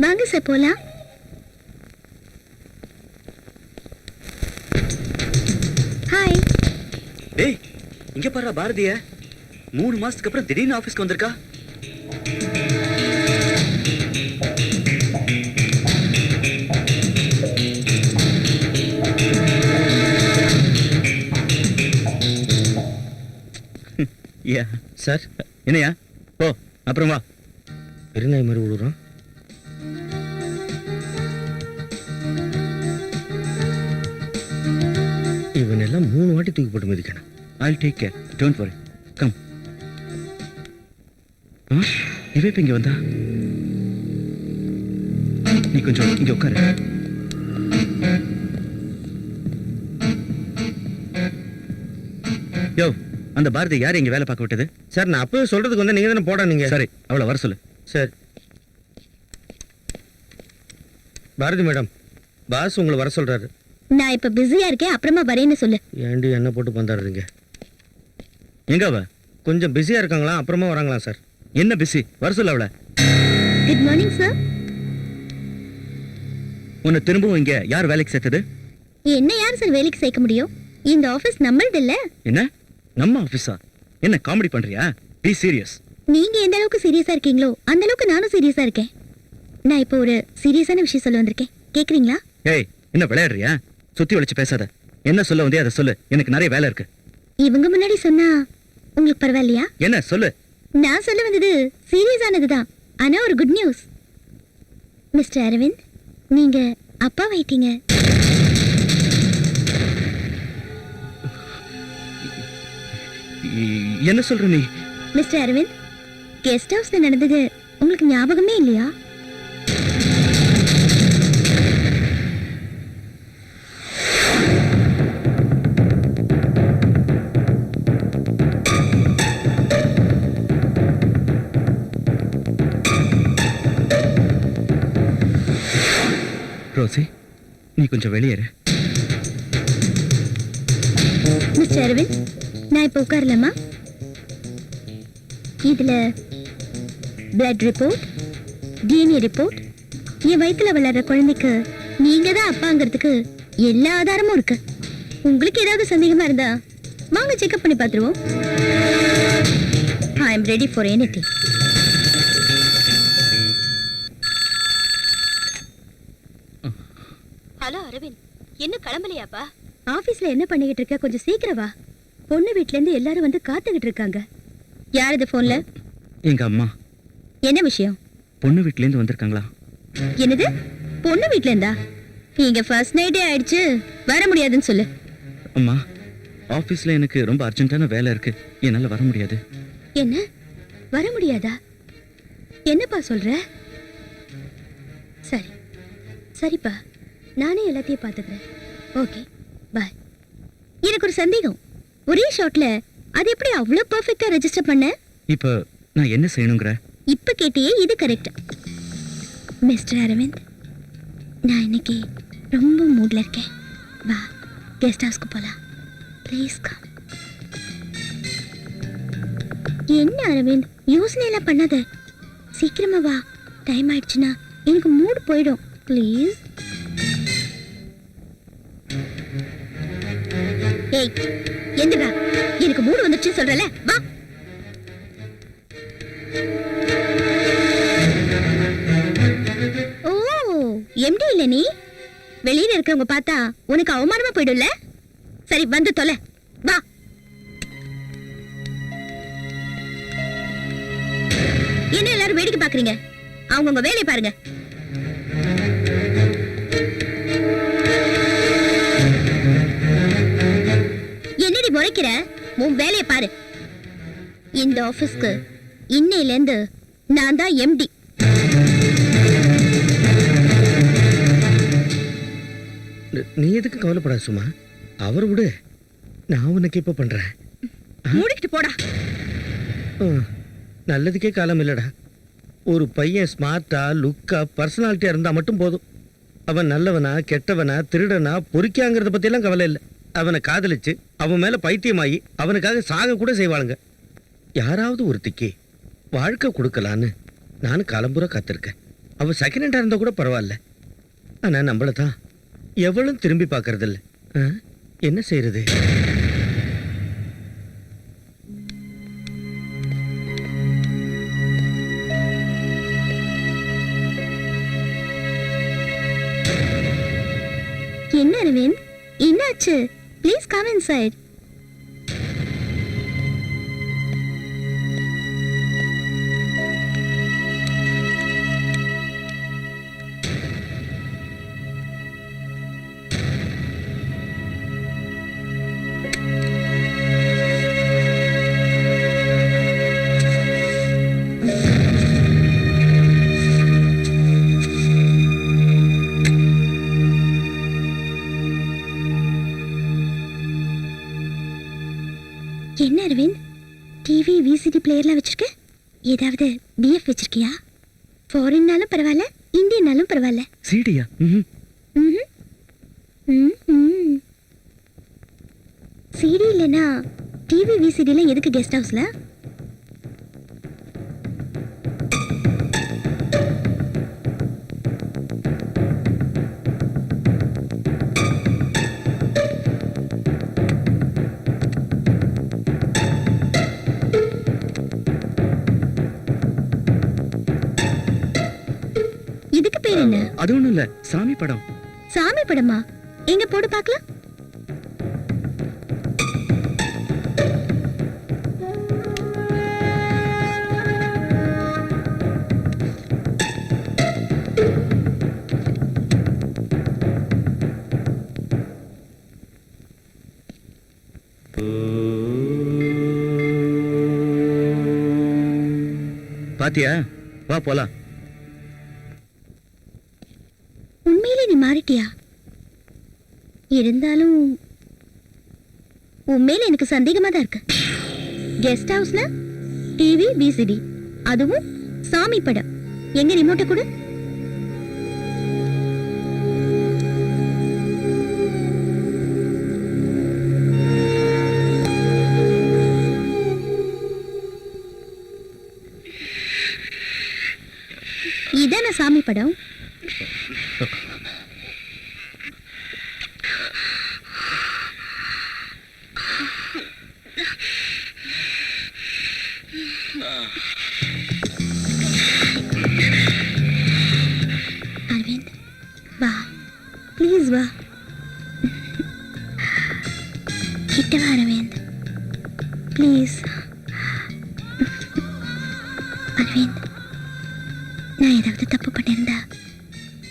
வாங்க சார் போலாம். ஹாய். டேய், இங்க பாரு பாரதிய. 3 மாசத்துக்கு அப்புறம் திடீர்னு ஆபீஸ்க்கு வந்திருக்கா. யா சார், என்னையா? போ, அப்புறம் வா. பெருநாய் மாதிரி விழுறான். இவன் எல்லாம் 3 வாட்டி தூக்கி போட்டு மிதிக்கணும். I'll take care. Don't worry. Come. இவ இப்ப இங்க வந்தா? நீ கொஞ்சம் இங்க உட்காரு. யோ, அந்த பாரதி யார் இங்க வேலை பார்க்க விட்டது? சார், நான் அப்பவே சொல்றதுக்கு வந்து நீங்க தானே போடானீங்க. சரி, அவளை வர சொல்லு. சார், பாரதி மேடம், பாஸ் உங்களை வர சொல்றாரு. நான் இப்ப பிஸியா இருக்கேன், அப்புறமா வரேன்னு சொல்லு. ஏண்டி என்ன போட்டு பந்தாடுறீங்க? எங்க அவ? கொஞ்சம் பிஸியா இருக்காங்களா, அப்புறமா வராங்களா சார்? என்ன பிஸி? வர சொல்லு அவளை. Good morning sir. உன்னை திரும்பவும் இங்க யார் வேலைக்கு சேர்த்தது? என்ன யார் சார் வேலைக்கு சேர்க்க முடியும்? இந்த ஆபீஸ் நம்மளது இல்ல. என்ன நம்ம ஆபீஸா? என்ன காமெடி பண்றியா? Be serious. நீங்க எந்த அளவுக்கு சீரியஸா இருக்கீங்களோ அந்த அளவுக்கு நானும் சீரியஸா இருக்கேன். நான் இப்போ ஒரு சீரியஸான விஷயம் சொல்ல வந்திருக்கேன், கேக்குறீங்களா? ஏய், என்ன விளையாடுறியா? சுத்தி வளைச்சு பேசாத. என்ன சொல்ல வந்தே அதை சொல்லு, எனக்கு நிறைய வேலை இருக்கு. இவங்க முன்னாடி சொன்னா உங்களுக்கு பரவாயில்லையா? என்ன சொல்லு. நான் சொல்ல வந்தது சீரியஸானதுதான், ஆனா ஒரு குட் நியூஸ். மிஸ்டர் அரவிந்த், நீங்க அப்பா வைட்டீங்க. என்ன சொல்ற நீ? மிஸ்டர் அரவிந்த், கெஸ்ட் ஹவுஸ்ல நடந்தது உங்களுக்கு ஞாபகமே இல்லையா? ரோசி, நீ கொஞ்சம் வெளியேறு. மிஸ்டர் அரவிந்த், நான் இப்ப உட்காரலாமா? இதுல பிளட் ரிப்போர்ட், டிஎன்ஏ ரிப்போர்ட், என் வயித்துல வளர்ற குழந்தைக்கு நீங்க தான் அப்பாங்கிறதுக்கு எல்லா ஆதாரமும் இருக்கு. உங்களுக்கு ஏதாவது சந்தேகமா இருந்தா வாங்க செக்அப் பண்ணி பார்த்துருவோம். I am ready for anything. Hello Aravind, இன்னும் கிளம்பலையாப்பா? ஆபீஸ்ல என்ன பண்ணிக்கிட்டு இருக்க? கொஞ்சம் சீக்கிரம் வா. பொண்ணு வீட்ல இருந்து எல்லாரும் வந்து காத்துக்கிட்டு இருக்காங்க. யார் இது போன்ல? எங்க அம்மா. என்ன விஷயம்? பொண்ணு வீட்ல இருந்து வந்திருக்காங்களா? என்னது, பொண்ணு வீட்ல இருந்தா? இங்க ஃபர்ஸ்ட் நைட்டே ஆயிடுச்சு, வர முடியாதுன்னு சொல்லு. அம்மா, ஆபீஸ்ல எனக்கு ரொம்ப அர்ஜென்ட்டான வேலை இருக்கு, என்னால வர முடியாது. என்ன, வர முடியாதா? என்னப்பா சொல்ற? சரி சரிப்பா, நானே எல்லாத்தையும் பார்த்துக்கிறேன். ஓகே, பாய். எனக்கு ஒரு சந்தேகம், ஒரே ஷாட்ல அது எப்படி அவ்வளோ பர்ஃபெக்டா ரெஜிஸ்டர் பண்ண? இப்ப நான் என்ன செய்யணுங்கிற? இப்ப கேட்டியே, இது கரெக்ட். மிஸ்டர் அரவிந்த், நான் இன்னைக்கு ரொம்ப மூட்ல இருக்கேன். வா, கெஸ்ட் ஹவுஸ்க்கு போலாம். Please come. என்ன அரவிந்த், யோசனை எல்லாம் பண்ணாத, சீக்கிரமா வா. டைம் ஆயிடுச்சுன்னா எனக்கு மூடு போயிடும் ப்ளீஸ். ஏய் எந்திரா, எனக்கு மூடு வந்துருச்சு சொல்றல, வா. ஓ எம்டி இல்ல நீ? வெளியில இருக்கவங்க பார்த்தா உனக்கு அவமானமா போயிடும்ல. சரி வந்து தொலை, வா. என்ன எல்லாரும் வேடிக்கை பாக்குறீங்க? அவங்கவுங்க வேலையை பாருங்க. என்னடி முறைக்கிற? உன் வேலையை பாரு. இந்த ஆபீஸ்க்கு இன்னையில இருந்து நான் தான் எம்டி. நீ எதுக்கு கவலைப்படாத சும்மா, அவர் விடு. நான் உனக்கு இப்ப பண்றேன். மூடிக்கிட்டு போடா. நல்லதுக்கே காலம் இல்லடா. ஒரு பையன் ஸ்மார்ட்டா லுக்கா பர்சனாலிட்டியா இருந்தா மட்டும் போதும். அவன் நல்லவனா கெட்டவனா திருடனா பொறுக்கியாங்கிறத பத்தி எல்லாம் கவலை இல்லை. அவனை காதலிச்சு அவன் மேல பைத்தியமாயி அவனுக்காக சாக கூட செய்வாளுங்க. யாராவது ஒருத்திக்கு வாழ்க்கை கொடுக்கலான்னு நானும் காலம்புற காத்திருக்கேன். அவ செகண்ட் ஹேண்டா இருந்தா கூட பரவாயில்ல. ஆனா நம்மள தான் எவளும் திரும்பி பார்க்கறது இல்ல. என்ன செய்யறது? என்ன அரவிந்த், என்னாச்சு? Please come inside. என்ன அரவிந்த், டிவி விசிடி பிளேயர்லாம் வச்சிருக்க? ஏதாவது பிஎஃப் வச்சிருக்கியா? ஃபாரின்னாலும் பரவாயில்ல, இந்தியனாலும் பரவாயில்ல. சீடியா? சிடி இல்லைன்னா டிவி விசிடிலாம் எதுக்கு கெஸ்ட் ஹவுஸ்ல? இதுக்கு பேர் என்ன? அது ஒண்ணும் இல்ல, சாமி படம். சாமி படமா? எங்க போடு பார்க்கலாம். பாத்தியா? வா போலாம். உண்மையிலே நீ மாறிட்டியா? இருந்தாலும் உண்மையில எனக்கு சந்தேகமா தான் இருக்கு. கெஸ்ட் ஹவுஸ்ல டிவி விசிடி, அதுவும் சாமி படம். எங்க ரிமோட்டை கொடு. இதான சாமி படம்? அரவிந்த் வா, ப்ளீஸ் வா. கிட்ட வா அரவிந்த், ப்ளீஸ். அரவிந்த், நான் ஏதாவது தப்பு பண்ணியிருந்தா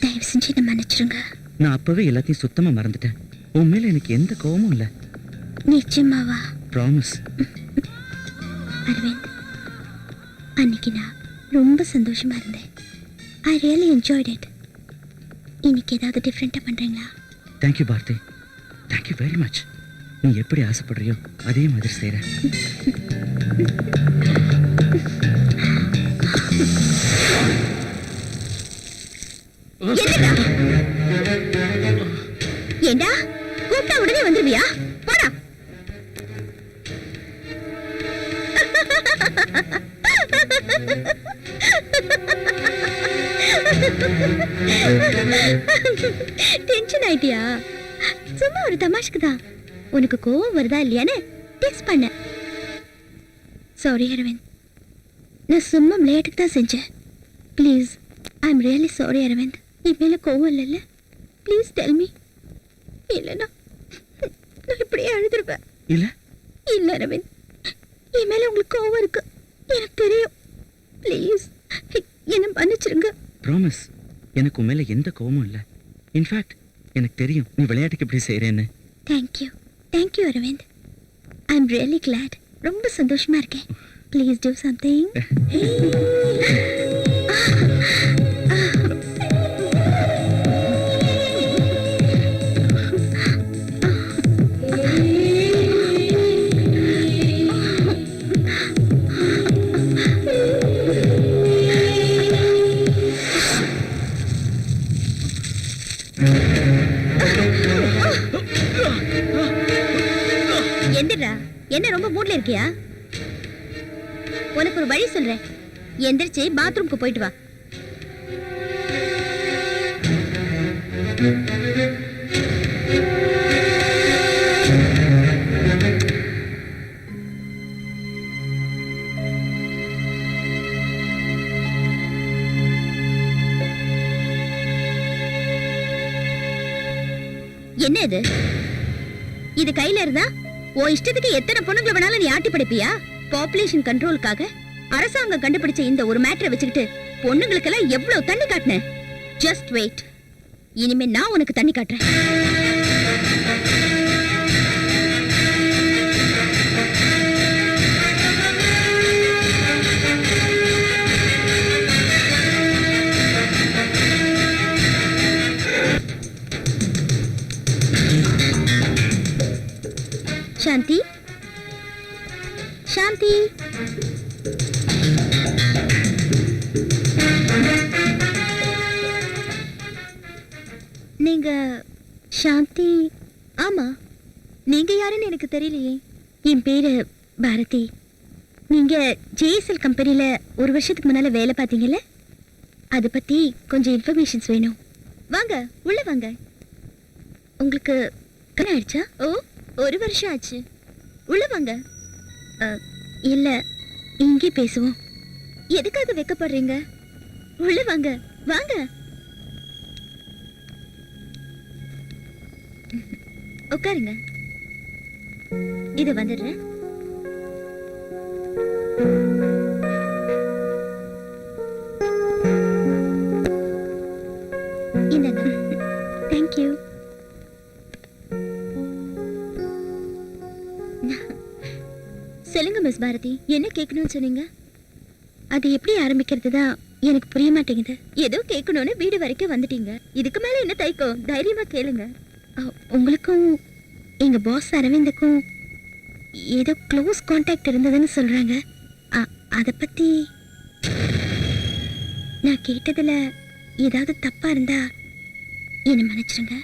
தயவு செஞ்சு என்ன மன்னிச்சிருங்க. நான் அப்பவே எல்லாத்தையும் சுத்தமா மறந்துட்டேன். உன் மேல எனக்கு எந்த கோவமும் இல்ல. நிச்சயமாவா? ப்ராமிஸ். அரவிந்த், அன்னைக்கு நான் ரொம்ப சந்தோஷமா இருந்தேன். I really enjoyed it. இன்னைக்கு ஏதாவது டிஃப்ரெண்டா பண்றீங்களா? Thank you Bharathi, thank you very much. நீ எப்படி ஆசைப்படுறியோ அதே மாதிரி செய்றேன். ஏண்டா கூப்பிட்டா உடனே வந்துருவியா? போடா. டென்ஷன் ஆயிட்டியா? சும்மா ஒரு தமாஷ்க்கு தான். உனக்கு கோவம் வருதா இல்லையான்னு டெஸ்ட் பண்ண. சாரி அரவிந்த், நான் சும்மா விளையாட்டுக்கு தான் செஞ்சேன். Please, I am really sorry Aravind. என் மேல கோவம் இல்லைல்ல? Please tell me. இல்லைன்னா நான் இப்படியே அழுதுருவேன். இல்ல இல்ல அரவிந்த், என் மேல உங்களுக்கு கோவம் இருக்கு, எனக்கு தெரியும். ப்ளீஸ் என்ன மன்னிச்சிருங்க. ப்ராமிஸ், எனக்கு உன் மேல எந்த கோவமும் இல்ல. இன்ஃபேக்ட் எனக்கு தெரியும் நீ விளையாட்டுக்கு இப்படி செய்யறேன்னு. Thank you Aravind. I am really glad. ரொம்ப சந்தோஷமா இருக்கேன். Please do something. எந்திரா, என்ன ரொம்ப மூட்ல இருக்கியா? உனக்கு ஒரு வழி சொல்றேன். எந்திரிச்சு பாத்ரூம்க்கு போயிட்டு வா. என்ன இது? இது கையில இருந்தா ஓ இஷ்டத்துக்கு எத்தனை பொண்ணுங்களை வேணாலும் நீ ஆட்டி படைப்பியா? பாப்புலேஷன் கண்ட்ரோலுக்காக அரசாங்கம் கண்டுபிடிச்ச இந்த ஒரு மேட்டரை வச்சுக்கிட்டு பொண்ணுங்களுக்கெல்லாம் எவ்வளவு தண்ணி காட்டின? ஜஸ்ட் வெயிட், இனிமே நான் உனக்கு தண்ணி காட்டுறேன். சாந்தி, சாந்தி, நீங்க சாந்தி? ஆமா, நீங்க யாருன்னு எனக்கு தெரியலையே. என் பேரு பாரதி. நீங்க ஜேஎஸ்எல் கம்பெனில ஒரு வருஷத்துக்கு முன்னால வேலை பார்த்தீங்கல்ல, அதை பத்தி கொஞ்சம் இன்ஃபர்மேஷன்ஸ் வேணும். வாங்க, உள்ள வாங்க. உங்களுக்கு கல்யாணம் ஆயிடுச்சா? ஓ, ஒரு வருஷம் ஆச்சு. உள்ள வாங்க. இல்ல, இங்கே பேசுவோம். எதுக்காக வெக்கப்படுறீங்க? உள்ள வாங்க, வாங்க. உட்காருங்க. இது வந்துடுறேன். இந்தாங்க. தேங்க்யூ. சொல்லுங்க மிஸ் பாரதி, என்ன கேட்கணும்னு சொன்னீங்க? அது எப்படி ஆரம்பிக்கிறது தான் எனக்கு புரிய மாட்டேங்குது. ஏதோ கேட்கணும்னு வீடு வரைக்கும் வந்துட்டீங்க, இதுக்கு மேல என்ன தயக்கம்? தைரியமா கேளுங்க. உங்களுக்கும் எங்க பாஸ் அரவிந்துக்கும் ஏதோ க்ளோஸ் கான்டாக்ட் இருந்ததுன்னு சொல்றாங்க. அதை பத்தி நான் கேட்டதுல ஏதாவது தப்பா இருந்தா என்ன மன்னிச்சிருங்க.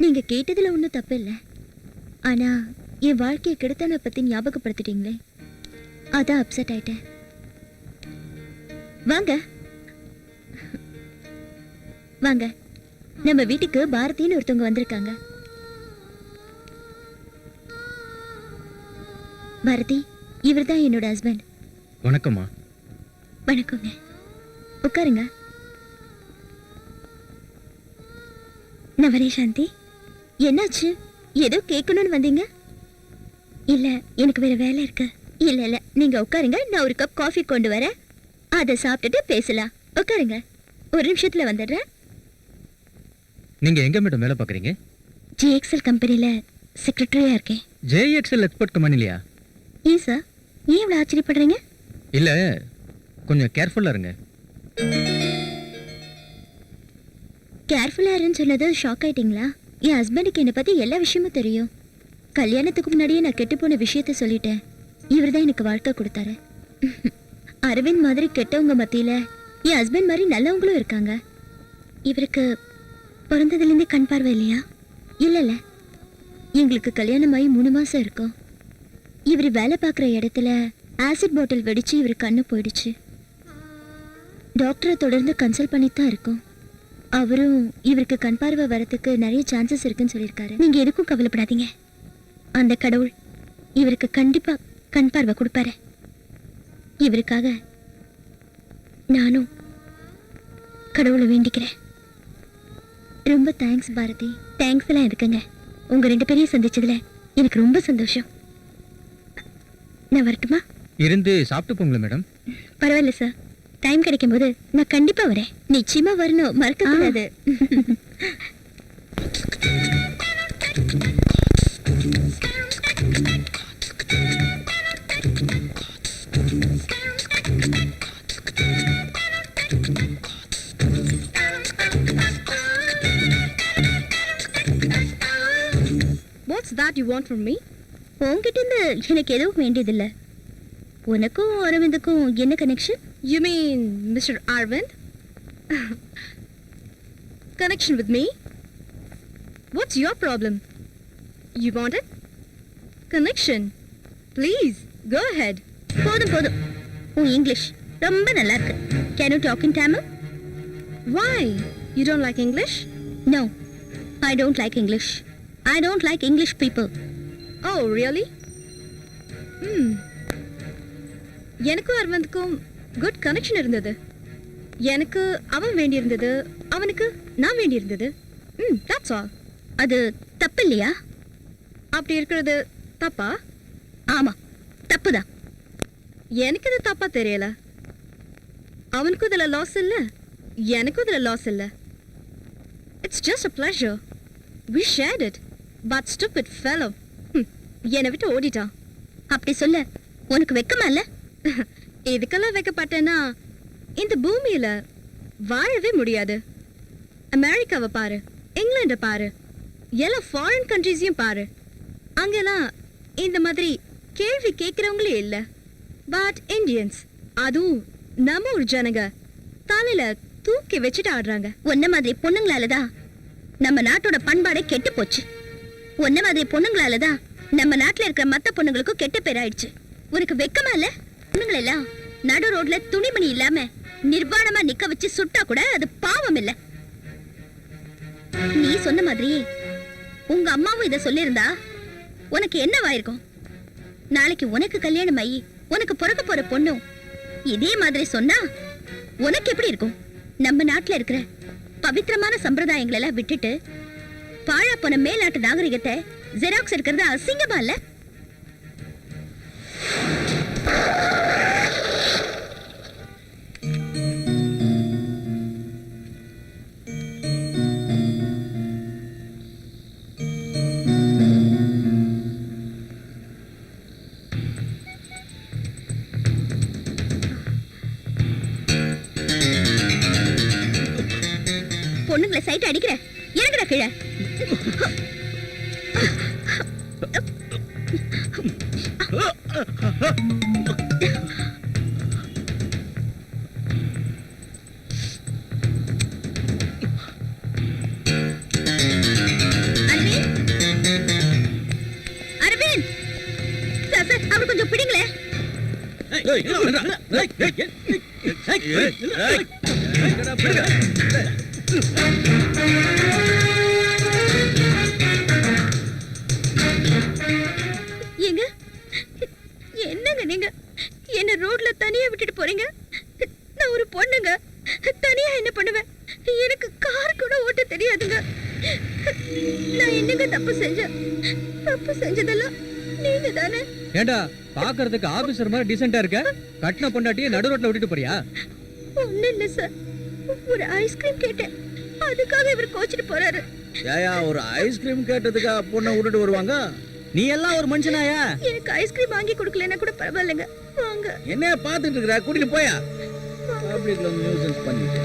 நீங்க கேட்டதுல ஒன்றும் தப்பு இல்லை, ஆனா என் வாழ்க்கையை கெடுத்தனை பத்தி ஞாபகப்படுத்திட்டீங்களே, அதான் அப்செட் ஆயிட்டேன். வாங்க வாங்க, நம்ம வீட்டுக்கு பாரதின்னு ஒருத்தவங்க வந்திருக்காங்க. பாரதி, இவர்தான் என்னோட ஹஸ்பண்ட். வணக்கம்மா. வணக்கங்க, உட்காருங்க. நான் வரேன். சாந்தி, என்னாச்சு? ஏதோ கேட்கணும்னு வந்தீங்க? இல்ல, எனக்கு வேற வேலை இருக்கு. இல்ல இல்ல, நீங்க உட்காருங்க, நான் ஒரு கப் காஃபி கொண்டு வரேன், அதை சாப்பிட்டுட்டு பேசலாம். உட்காருங்க, ஒரு நிமிஷத்துல வந்துடுறேன். நீங்க எங்க மேடம் வேலை பாக்குறீங்க? ஜேஎக்ஸ்எல் கம்பெனில செக்ரட்டரியா இருக்கேன். JXL export கம்பெனிலையா? ஏன் சார், ஏன் இவ்வளவு ஆச்சரியப்படுறீங்க? இல்ல, கொஞ்சம் கேர்ஃபுல்லா இருங்க. கேர்ஃபுல்லா இருன்னு சொன்னது ஷாக் ஆயிட்டீங்களா? என் ஹஸ்பண்டுக்கு என்னை பத்தி எல்லா விஷயமும் தெரியும். கல்யாணத்துக்கு முன்னாடியே நான் கெட்டு போன விஷயத்த சொல்லிட்டேன். இவர் தான் எனக்கு வாழ்க்கை கொடுத்தாரு. அரவிந்த் மாதிரி கெட்டவங்க மத்தியில என் ஹஸ்பண்ட் மாதிரி நல்லவங்களும் இருக்காங்க. இவருக்கு பிறந்ததுலேருந்தே கண் பார்வை இல்லையா? இல்லைல்ல, எங்களுக்கு கல்யாணமாகி 3 மாசம் இருக்கும். இவர் வேலை பார்க்குற இடத்துல ஆசிட் பாட்டில் வெடிச்சு இவர் கண்ணு போயிடுச்சு. டாக்டரை தொடர்ந்து கன்சல்ட் பண்ணி தான் இருக்கோம். அவரும் இவருக்கு கண் பார்வை வரத்துக்கு நிறைய சான்சஸ் இருக்குன்னு சொல்லியிருக்காரு. நீங்க எதுக்கும் கவலைப்படாதீங்க. அந்த கடவுள் இவருக்கு கண்டிப்பா கண் பார்வை கொடுப்பாரு. இவருக்காக நானும் கடவுளை வேண்டிக்கிறேன். ரொம்ப தேங்க்ஸ் பாரதி. தேங்க்ஸ் எல்லாம் எதுக்குங்க, உங்க 2 பேரையும் சந்திச்சதுல எனக்கு ரொம்ப சந்தோஷம். நான் வரட்டுமா? இருந்து சாப்பிட்டு போங்களேன் மேடம். பரவாயில்ல சார், டைம் கிடைக்கும் போது நான் கண்டிப்பா வரேன். நிச்சயமா வரணும், மறக்க கூடாது. What's that you want from me? உன்கிட்ட இருந்து எனக்கு எதுவும் வேண்டியதில்லை. உனக்கும் அரவிந்துக்கும் என்ன connection? You mean Mr. Arvind? Connection with me? What's your problem? You want it? Connection? Please, go ahead. போதும் போதும், உன் இங்கிலீஷ் ரொம்ப நல்லா இருக்கு. Can you talk in Tamil? Why? You don't like English? No, I don't like English. I don't like English people. Oh, really? எனக்கும் அரவிந்துக்கும் good connection இருந்தது. எனக்கு அவன் வேண்டியிருந்தது, அவனுக்கு நான் வேண்டியிருந்தது. that's all. அது தப்பு இல்லையா? அப்படி இருக்கிறது தப்பா? ஆமா, தப்புதான். எனக்கு இது தப்பா தெரியல. அவனுக்கும் இதுல லாஸ் இல்ல, எனக்கும் இதுல லாஸ் இல்ல. It's just a pleasure. We shared it. But stupid fellow. என்னை விட்டு ஓடிட்டான். அப்படி சொல்ல உனக்கு வெக்கமா இல்ல? இதுக்கெல்லாம் வைக்கப்பட்டேன்னா இந்த பூமியில வாழவே முடியாது. அமெரிக்காவை பாரு, இங்கிலாண்டை பாரு, எல்லா ஃபாரின் கண்ட்ரீஸையும் பாரு. அங்கெல்லாம் இந்த மாதிரி கேள்வி கேட்கிறவங்களே இல்ல. பட் இந்தியன்ஸ், அதுவும் நம்ம ஒரு ஜனங்க, தலையில தூக்கி வச்சுட்டு ஆடுறாங்க. உன்ன மாதிரி பொண்ணுங்களாலதான் நம்ம நாட்டோட பண்பாடே கெட்டு போச்சு. உன்ன மாதிரி பொண்ணுங்களாலதான் நம்ம நாட்டுல இருக்கிற மத்த பொண்ணுங்களுக்கும் கெட்ட பேர் ஆயிடுச்சு. உனக்கு வெக்கமா இல்ல? பொண்ணுங்களெல்லாம் நடு ரோட்ல துணிமணி இல்லாம நிர்வாணமா நிக்க வச்சு சுட்டா கூட அது பாவம் இல்ல. நீ சொன்ன மாதிரியே உங்க அம்மாவும் இத சொல்லியிருந்தா உனக்கு என்னவாயிருக்கும்? நாளைக்கு உனக்கு கல்யாணம் ஆகி உனக்கு பிறக்க போற பொண்ணும் இதே மாதிரி சொன்னா உனக்கு எப்படி இருக்கும்? நம்ம நாட்டுல இருக்கிற பவித்திரமான சம்பிரதாயங்களை எல்லாம் விட்டுட்டு பாழா போன மேல்நாட்டு நாகரிகத்தை ஜெராக்ஸ் எடுக்கிறது அசிங்கமா இல்ல? பொண்ணுங்களை சைட் அடிக்கிற, இறங்குடா கீழே. அரவிந்த், சார் சார், அவர் கொஞ்சம் பிடிங்களே. ஏங்க, என்னங்க நீங்க என்ன ரோட்ல தனியா விட்டுட்டு போறீங்க? நான் ஒரு பொண்ணுங்க, தனியா என்ன பண்ணுவேன்? எனக்கு கார் கூட ஓட்ட தெரியாதுங்க. நான் என்னங்க தப்பு செஞ்சேன்? தப்பு செஞ்சதெல்லாம் நீங்க தானே. ஏண்டா பாக்குறதுக்கு ஆபீசர் மாதிரி டீசென்ட்டா இருக்க, கட்டின பொண்டாட்டியை நடு ரோட்ல விட்டுட்டு போறியா? ஒண்ணு இல்ல சார், ஒரு ஐஸ்கிரீம் கேட்டேன், அதுக்காக இவர் கோச்சிட்டு போறாரு. ஏயா, ஒரு ஐஸ்கிரீம் கேட்டதுக்கா பொண்ணை விட்டுட்டு வருவாங்க? நீ எல்லாம் ஒரு மனுஷனாயா? எனக்கு ஐஸ்கிரீம் வாங்கி கொடுக்கலன்னா கூட பரவாயில்லைங்க, வாங்க. என்ன பாத்துட்டு இருக்கிற? கூட்டிட்டு போயா. பப்ளிக்ல வந்து நியூசன்ஸ் பண்ணிட்டு.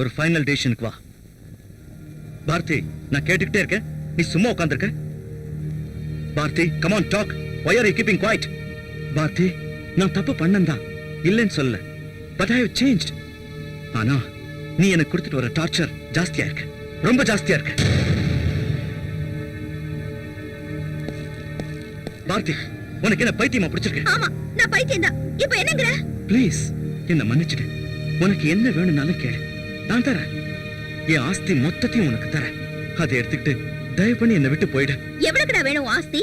ஒரு ஃபைனல் டெசிஷனுக்கு வா. பாரதி, நான் கேட்டுக்கிட்டே இருக்கேன், நீ சும்மா உட்கார்ந்திருக்க. Bharathi, come on talk. why are you keeping quiet? Bharathi, நான் தப்பு பண்ணேன்தான், இல்லைன்னு சொல்லல. but I have changed. ஆனா நீ எனக்கு கொடுத்துட்டு வர டார்ச்சர் ஜாஸ்தியா இருக்கு, ரொம்ப ஜாஸ்தியா இருக்கு. பாரதி, உனக்கு என்ன பைத்தியமா பிடிச்சிருக்கு? ஆமா, நான் பைத்தியம் தான். இப்ப என்னங்கற? ப்ளீஸ் என்ன மன்னிச்சிடு. உனக்கு என்ன வேணும்னாலும் கேளு, நான் தரேன். என் ஆஸ்தி மொத்தத்தையும் உனக்கு தரேன். அதை எடுத்துக்கிட்டு தயவு பண்ணி என்னை விட்டு போயிடு. எவ்வளவுக்குடா வேணும் ஆஸ்தி?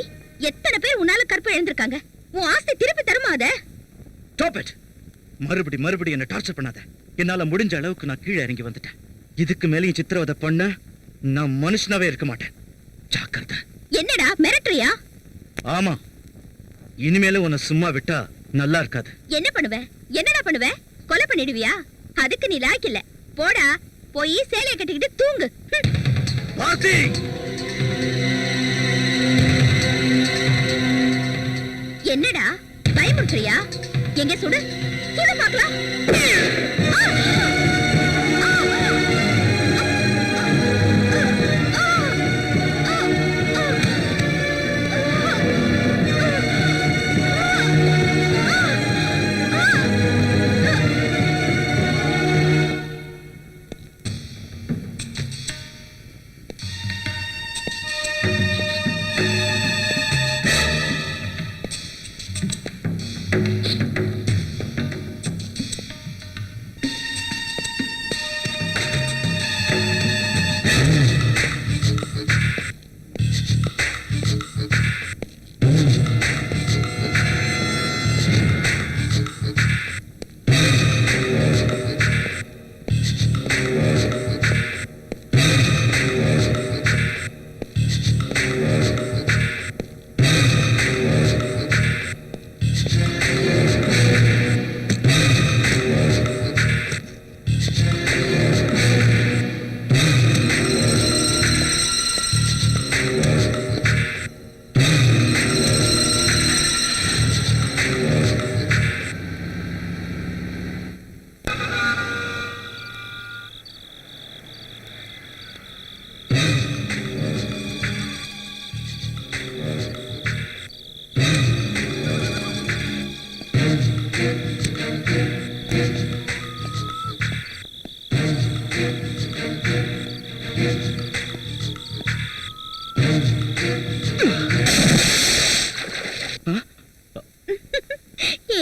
எத்தனை பேர் உன்னால கற்பு எழுந்திருக்காங்க. உன் ஆஸ்தி திருப்பி தருமா? அத ஸ்டாப் இட். மறுபடி என்ன டார்ச்சர் பண்ணாத. என்னால முடிஞ்ச அளவுக்கு நான் கீழே இறங்கி வந்துட்டேன். இதுக்கு மேலேயும் சித்திரவதை பண்ண நான் மனுஷனாவே இருக்க மாட்டேன். ஜாக்கிரதை. என்னடா மிரட்டுறியா? ஆமா, இனிமேல உன்னை சும்மா விட்டா நல்லா இருக்காது. என்ன பண்ணுவ? என்னடா பண்ணுவ? கொலை பண்ணிடுவியா? அதுக்கு நீ லாய்க்கு இல்ல. போடா, போய் சேலைய கட்டிக்கிட்டு தூங்கு. பாரதி, என்னடா பயமுறுத்துறியா? எங்க சுடு சுடு பார்க்கலாம்.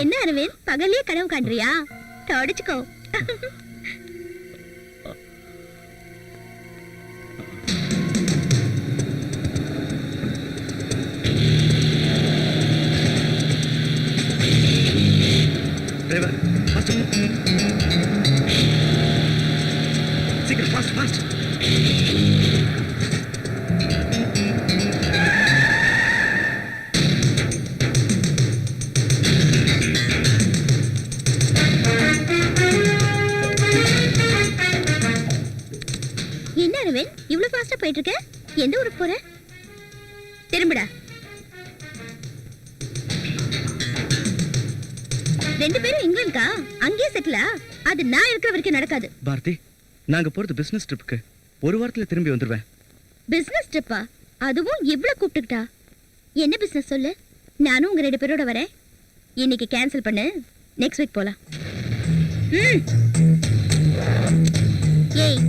என்ன அரவிந்த், பகல்லே கனவு காண்றியா? தொடச்சுக்கோ. டிரைவர், ஃபாஸ்ட் போ. சீக்கிரம், ஃபாஸ்ட் ஃபாஸ்ட். என்ன அரவிந்த், இவ்வளவு ஃபாஸ்டா போயிட்டு இருக்க? எந்த ஊருக்கு போற? திரும்புடா. ரெண்டு பேரும் இங்கிலாந்துக்கா? அங்கேயே செட்டிலா? அது நான் இருக்கிற வரைக்கும் நடக்காது. பாரதி, நாங்க போறது பிசினஸ் ட்ரிப்புக்கு. ஒரு வாரத்துல திரும்பி வந்துருவேன். பிசினஸ் ட்ரிப்பா? அதுவும் இவ்ளோ கூப்பிட்டுக்கிட்டா? என்ன பிசினஸ் சொல்லு, நானும் உங்க 2 பேரோட வரேன். இன்னைக்கு கேன்சல் பண்ணு, நெக்ஸ்ட் வீக் போலாம். ஏய்,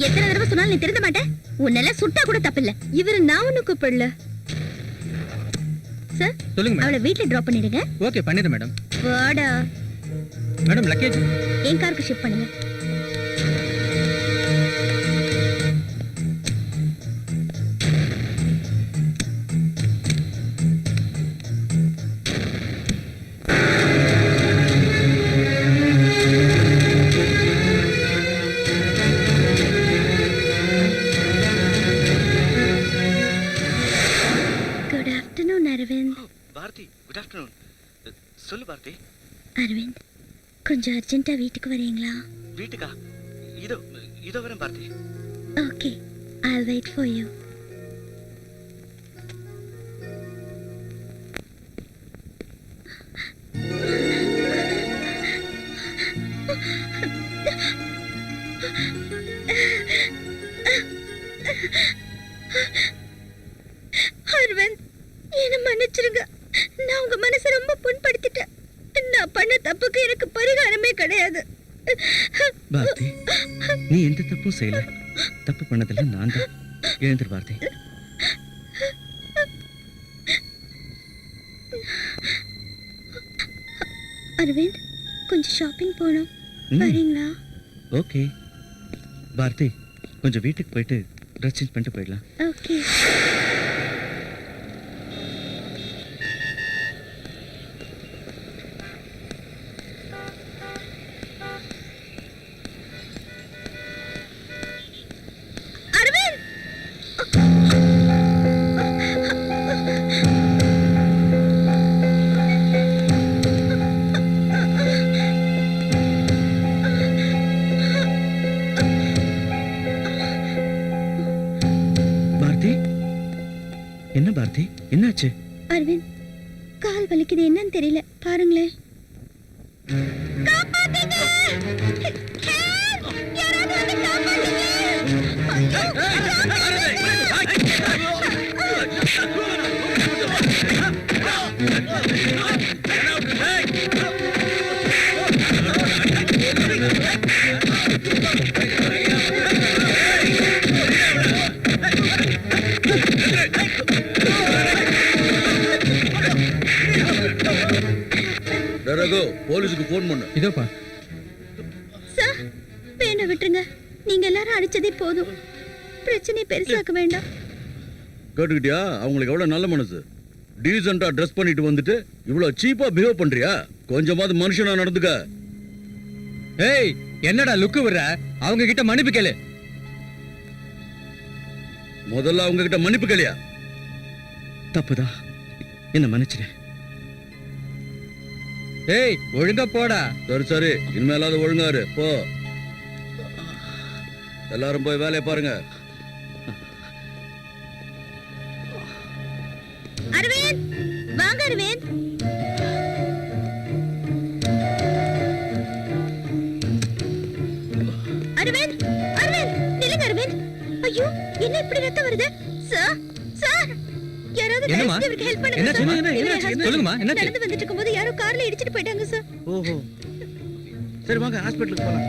எத்தனை தடவை சொன்னாலும் நீ திருந்த மாட்டே? உன்னெல்லாம் சுட்டா கூட தப்பில்ல. இவரு நான் ஒண்ணு கூப்பிடல. சார், சொல்லுங்க மேடம். அவளை வீட்ல டிராப் பண்ணிடுங்க. ஓகே, பண்ணிடுறேன் மேடம். வாடா. மேடம், லக்கேஜ் என் காருக்கு ஷிஃப்ட் பண்ணுங்க. Good afternoon Aravind. Bharathi, good afternoon. சொல்லு பாரதி. அரவிந்த், கொஞ்சம் அர்ஜென்ட்டா வீட்டுக்கு வரீங்களா? வீட்டுக்கா? இதோ இதோ வரேன் Bharathi. Okay, I'll wait for you. மன்னிச்சிருங்க. நான் உங்க மனசை ரொம்ப புண்படுத்திட்டேன். நான் பண்ண தப்புக்கு எனக்கு பரிகாரமே கிடையாது. பாரதி, நீ எந்த தப்பும் செய்யல. தப்பு பண்ணதில்ல நான் தான். எழுந்திரு பாரதி. அரவிந்த், கொஞ்சம் ஷாப்பிங் போகணும். ம். வரீங்களா? ஓகே பாரதி, கொஞ்சம் வீட்டுக்கு போயிட்டு ட்ரெஸ் சேஞ்ச் பண்ணிட்டு போயிடலாம். ஓகே. பாரதி, என்ன பாரதி, என்னாச்சு? அரவிந்த், கால் வலிக்குது, என்னன்னு தெரியல. பாருங்களேன். ரகு, போலீஸுக்கு போன் பண்ணு. இதோப்பா. சார், வேண்டாம், விட்டுருங்க. நீங்க எல்லாரும் அடிச்சதே போதும். பிரச்சனை பெருசாக்க வேண்டாம். கேட்டுக்கிட்டியா? அவங்களுக்கு எவ்வளவு நல்ல மனசு. டீசெண்டா ட்ரெஸ் பண்ணிட்டு வந்துட்டு இவ்வளவு சீப்பா பிஹேவ் பண்றியா? கொஞ்சமாவது மனுஷனா நடந்துக்க. ஏய், என்னடா லுக்கு விடுற? அவங்க கிட்ட மன்னிப்பு கேளு. முதல்ல அவங்க கிட்ட மன்னிப்பு கேளியா? தப்புதான், என்ன மன்னிச்சிடு. ஏய், ஒழுங்கா போடா. சரி சரி, இனிமேலாவது ஒழுங்காரு போ. எல்லாரும் போய் வேலையை பாருங்க. அரவிந்த், வாங்க அரவிந்த். அரவிந்த், அரவிந்த், நில்லுங்க அரவிந்த். ஐயோ, என்ன இப்படி ரத்தம் வருது? சார், சார், யாராவது என்னம்மா? இவருக்கு ஹெல்ப் பண்ணுங்க என்னாச்சு? சார். என்ன, இவரு என்னாச்சு? husband சொல்லுங்கம்மா, என்னாச்சு? நடந்து வந்துட்டு இருக்கும்போது யாரோ கார்ல இடிச்சிட்டு போயிட்டாங்க சார். ஓஹோ, சரி வாங்க ஹாஸ்பிட்டலுக்கு போலாம்.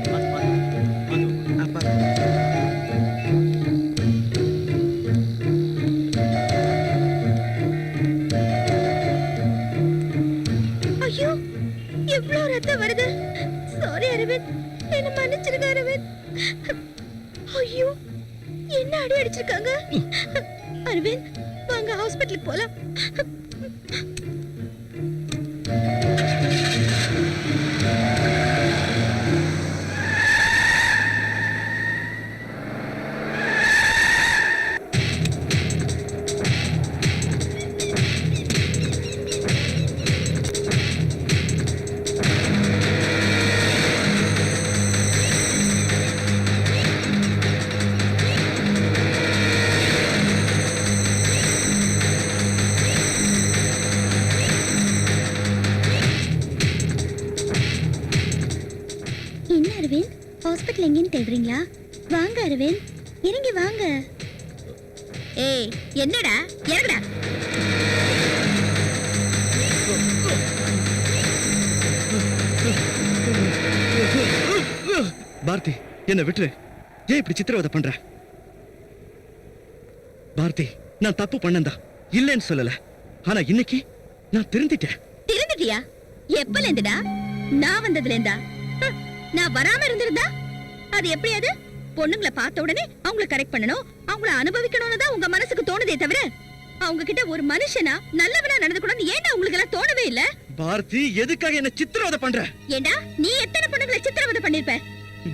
வாங்க. ஆ, பாருங்க. ஐயோ, எவ்வளவு ரத்தம் வருது. சாரி அரவிந்த், என்ன மன்னிச்சிருங்க அரவிந்த். ஐயோ, என்ன அடி அடிச்சிருக்காங்க. அரவிந்த், வாங்க ஹாஸ்பிட்டலுக்கு போலாம். என்ன அரவிந்த், ஹாஸ்பிட்டல் எங்கேன்னு தேடுறீங்களா? வாங்க அரவிந்த், இறங்கி வாங்க. ஏய், என்னடா, இறங்குடா. பாரதி, என்ன விட்டுரு. ஏன் இப்படி சித்திரவதை பண்ற? பாரதி, நான் தப்பு பண்ணந்தா, இல்லைன்னு சொல்லல. ஆனா இன்னைக்கு நான் திருந்திட்டேன். திருந்துட்டியா? எப்பல இருந்துடா? நான் வந்ததுல இருந்தா? நான் வராம இருந்திருந்தா அது எப்படியாது? பொண்ணுங்களை பார்த்த உடனே அவங்களை கரெக்ட் பண்ணணும், அவங்கள அனுபவிக்கணும்னு தான் உங்க மனசுக்கு தோணுதே தவிர அவங்க கிட்ட ஒரு மனுஷனா நல்லவனா நடந்துக்கணும்னு ஏன்டா உங்களுக்கு எல்லாம் தோணவே இல்ல? பாரதி, எதுக்காக என்ன சித்திரவதை பண்ற? ஏண்டா, நீ எத்தனை பொண்ணுங்களை சித்திரவதை பண்ணிருப்ப?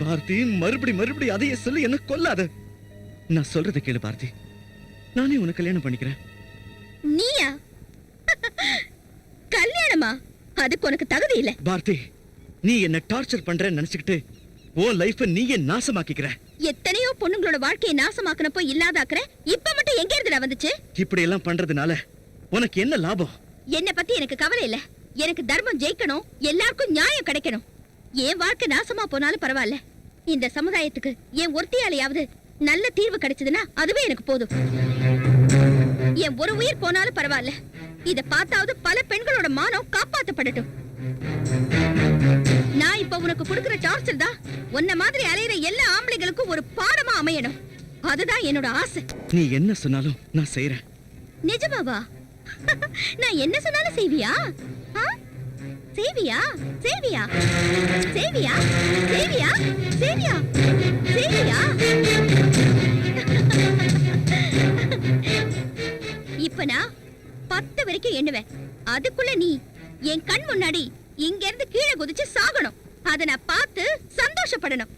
பாரதி, மறுபடி அதையே சொல்லி என்ன கொல்லாத. நான் சொல்றதை கேளு பாரதி. நானே உன்னை கல்யாணம் பண்ணிக்கிறேன். நீயா? கல்யாணமா? அதுக்கு உனக்கு தகுதி இல்ல. பாரதி, நீ என்ன டார்ச்சர் பண்றேன்னு நினைச்சுக்கிட்டு உன் லைஃப நீயே நாசமாக்கிக்கிற. எத்தனையோ பொண்ணுங்களோட வாழ்க்கையை நாசமாக்குனப்போ இல்லாதாக்குற, இப்ப மட்டும் எங்க இருந்துடா வந்துச்சு? இப்படி எல்லாம் பண்றதுனால உனக்கு என்ன லாபம்? என்ன பத்தி எனக்கு கவலை இல்ல. எனக்கு தர்மம் ஜெயிக்கணும், எல்லாருக்கும் நியாயம் கிடைக்கணும். என் வாழ்க்கை நாசமா போனாலும் பரவாயில்ல. இந்த சமுதாயத்துக்கு என் ஒருத்தியாலையாவது நல்ல தீர்வு கிடைச்சதுன்னா அதுவே எனக்கு போதும். என் ஒரு உயிர் போனாலும் பரவாயில்ல. இத பார்த்தாவது பல பெண்களோட மானம் காப்பாத்தப்படட்டும். நான் இப்ப உனக்கு கொடுக்கிற டார்ச்சர் தான் உன்ன மாதிரி அலையிற எல்லா ஆம்பளைங்களுக்கும் ஒரு பாடமா அமையணும். அதுதான் என்னோட ஆசை. நீ என்ன சொன்னாலும் நான் செய்யறேன். நிஜமாவா? நான் என்ன சொன்னாலும் செய்வியா? ஆ? செய்வியா? செய்வியா? செய்வியா? செய்வியா? செய்வியா? செய்வியா? இப்ப நான் 10 வரைக்கும் எண்ணுவேன். அதுக்குள்ள நீ என் கண் முன்னாடி இங்க இருந்து கீழே குதிச்சு சாகணும். அத நான் பார்த்து சந்தோஷப்படணும்.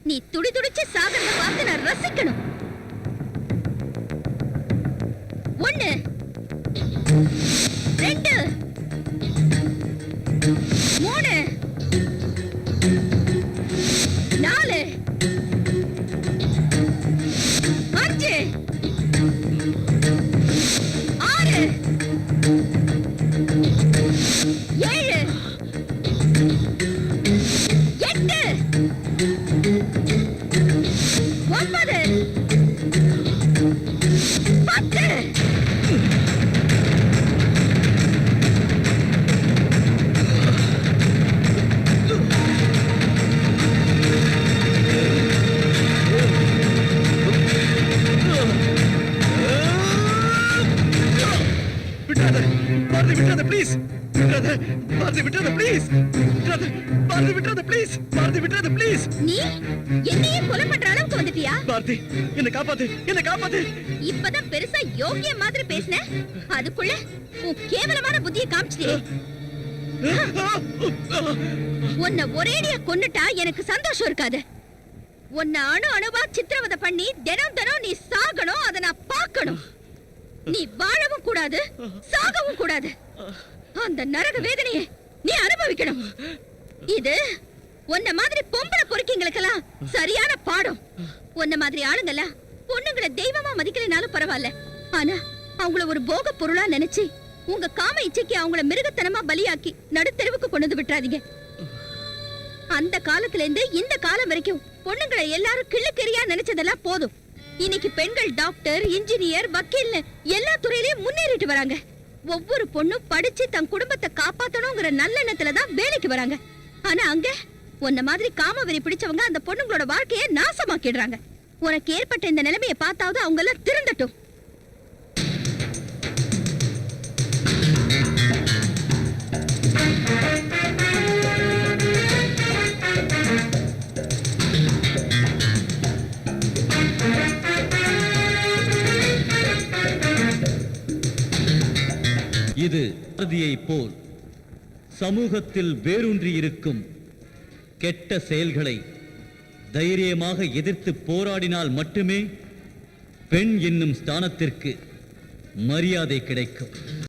நீ துடி துடிச்சு சாகறத பார்த்து நான் ரசிக்கணும். 1 2 3 4 5 6 7 8 9 10 விட்டாத பாரதி, விட்டாத ப்ளீஸ். விட்டாத பாரதி, விட்டாத ப்ளீஸ். விட்டாத பாரதி, விட்டாத ப்ளீஸ். பாரதி, விட்டாத ப்ளீஸ். நீ என்னையே கொலை பண்ற அளவுக்கு வந்துட்டியா? பாரதி, என்ன காப்பாத்து, என்ன காப்பாத்து. இப்பதான் பெருசா யோகிய மாதிரி பேசின, அதுக்குள்ள உன் கேவலமான புத்தியை காமிச்சிட்டியே. உன்னை ஒரேடியா கொன்னுட்டா எனக்கு சந்தோஷம் இருக்காது. உன்னை அணு அணுவா சித்திரவதை பண்ணி தினம் தினம் நீ சாகணும். அதை நான் பார்க்கணும். நீ வாழவும் கூடாது, சாகவும் கூடாது. அந்த நரக வேதனையை நீ அனுபவிக்கணும். இது உன்ன மாதிரி பொம்பளை பொறுக்கிங்களுக்கெல்லாம் சரியான பாடம். உன்ன மாதிரி ஆளுங்கெல்லாம் பொண்ணுங்களை தெய்வமா மதிக்கலைனாலும் பரவாயில்ல. ஆனா அவங்கள ஒரு போக பொருளா நினைச்சு உங்க காம இச்சைக்கு அவங்கள மிருகத்தனமா பலியாக்கி நடுத்தெருவுக்கு கொண்டு வந்து விட்டுறாதீங்க. அந்த காலத்துல இருந்து இந்த காலம் வரைக்கும் பொண்ணுங்களை எல்லாரும் கிள்ளுக்கெரியா நினைச்சதெல்லாம் போதும். இன்னைக்கு பெண்கள் டாக்டர், இன்ஜினியர், வக்கீல்னு எல்லா துறையிலயும் முன்னேறிட்டு வராங்க. ஒவ்வொரு பொண்ணும் படிச்சு தன் குடும்பத்தை காப்பாத்தணுங்கிற நல்லெண்ணத்துலதான் வேலைக்கு வராங்க. ஆனா அங்க உன்ன மாதிரி காமவெறி பிடிச்சவங்க அந்த பொண்ணுங்களோட வாழ்க்கையை நாசமாக்கிடுறாங்க. உனக்கு ஏற்பட்ட இந்த நிலைமையை பார்த்தாவது அவங்க எல்லாம் திருந்தட்டும். இது பாரதியைப் போல் சமூகத்தில் வேரூன்றி இருக்கும் கெட்ட செயல்களை தைரியமாக எதிர்த்து போராடினால் மட்டுமே பெண் என்னும் ஸ்தானத்திற்கு மரியாதை கிடைக்கும்.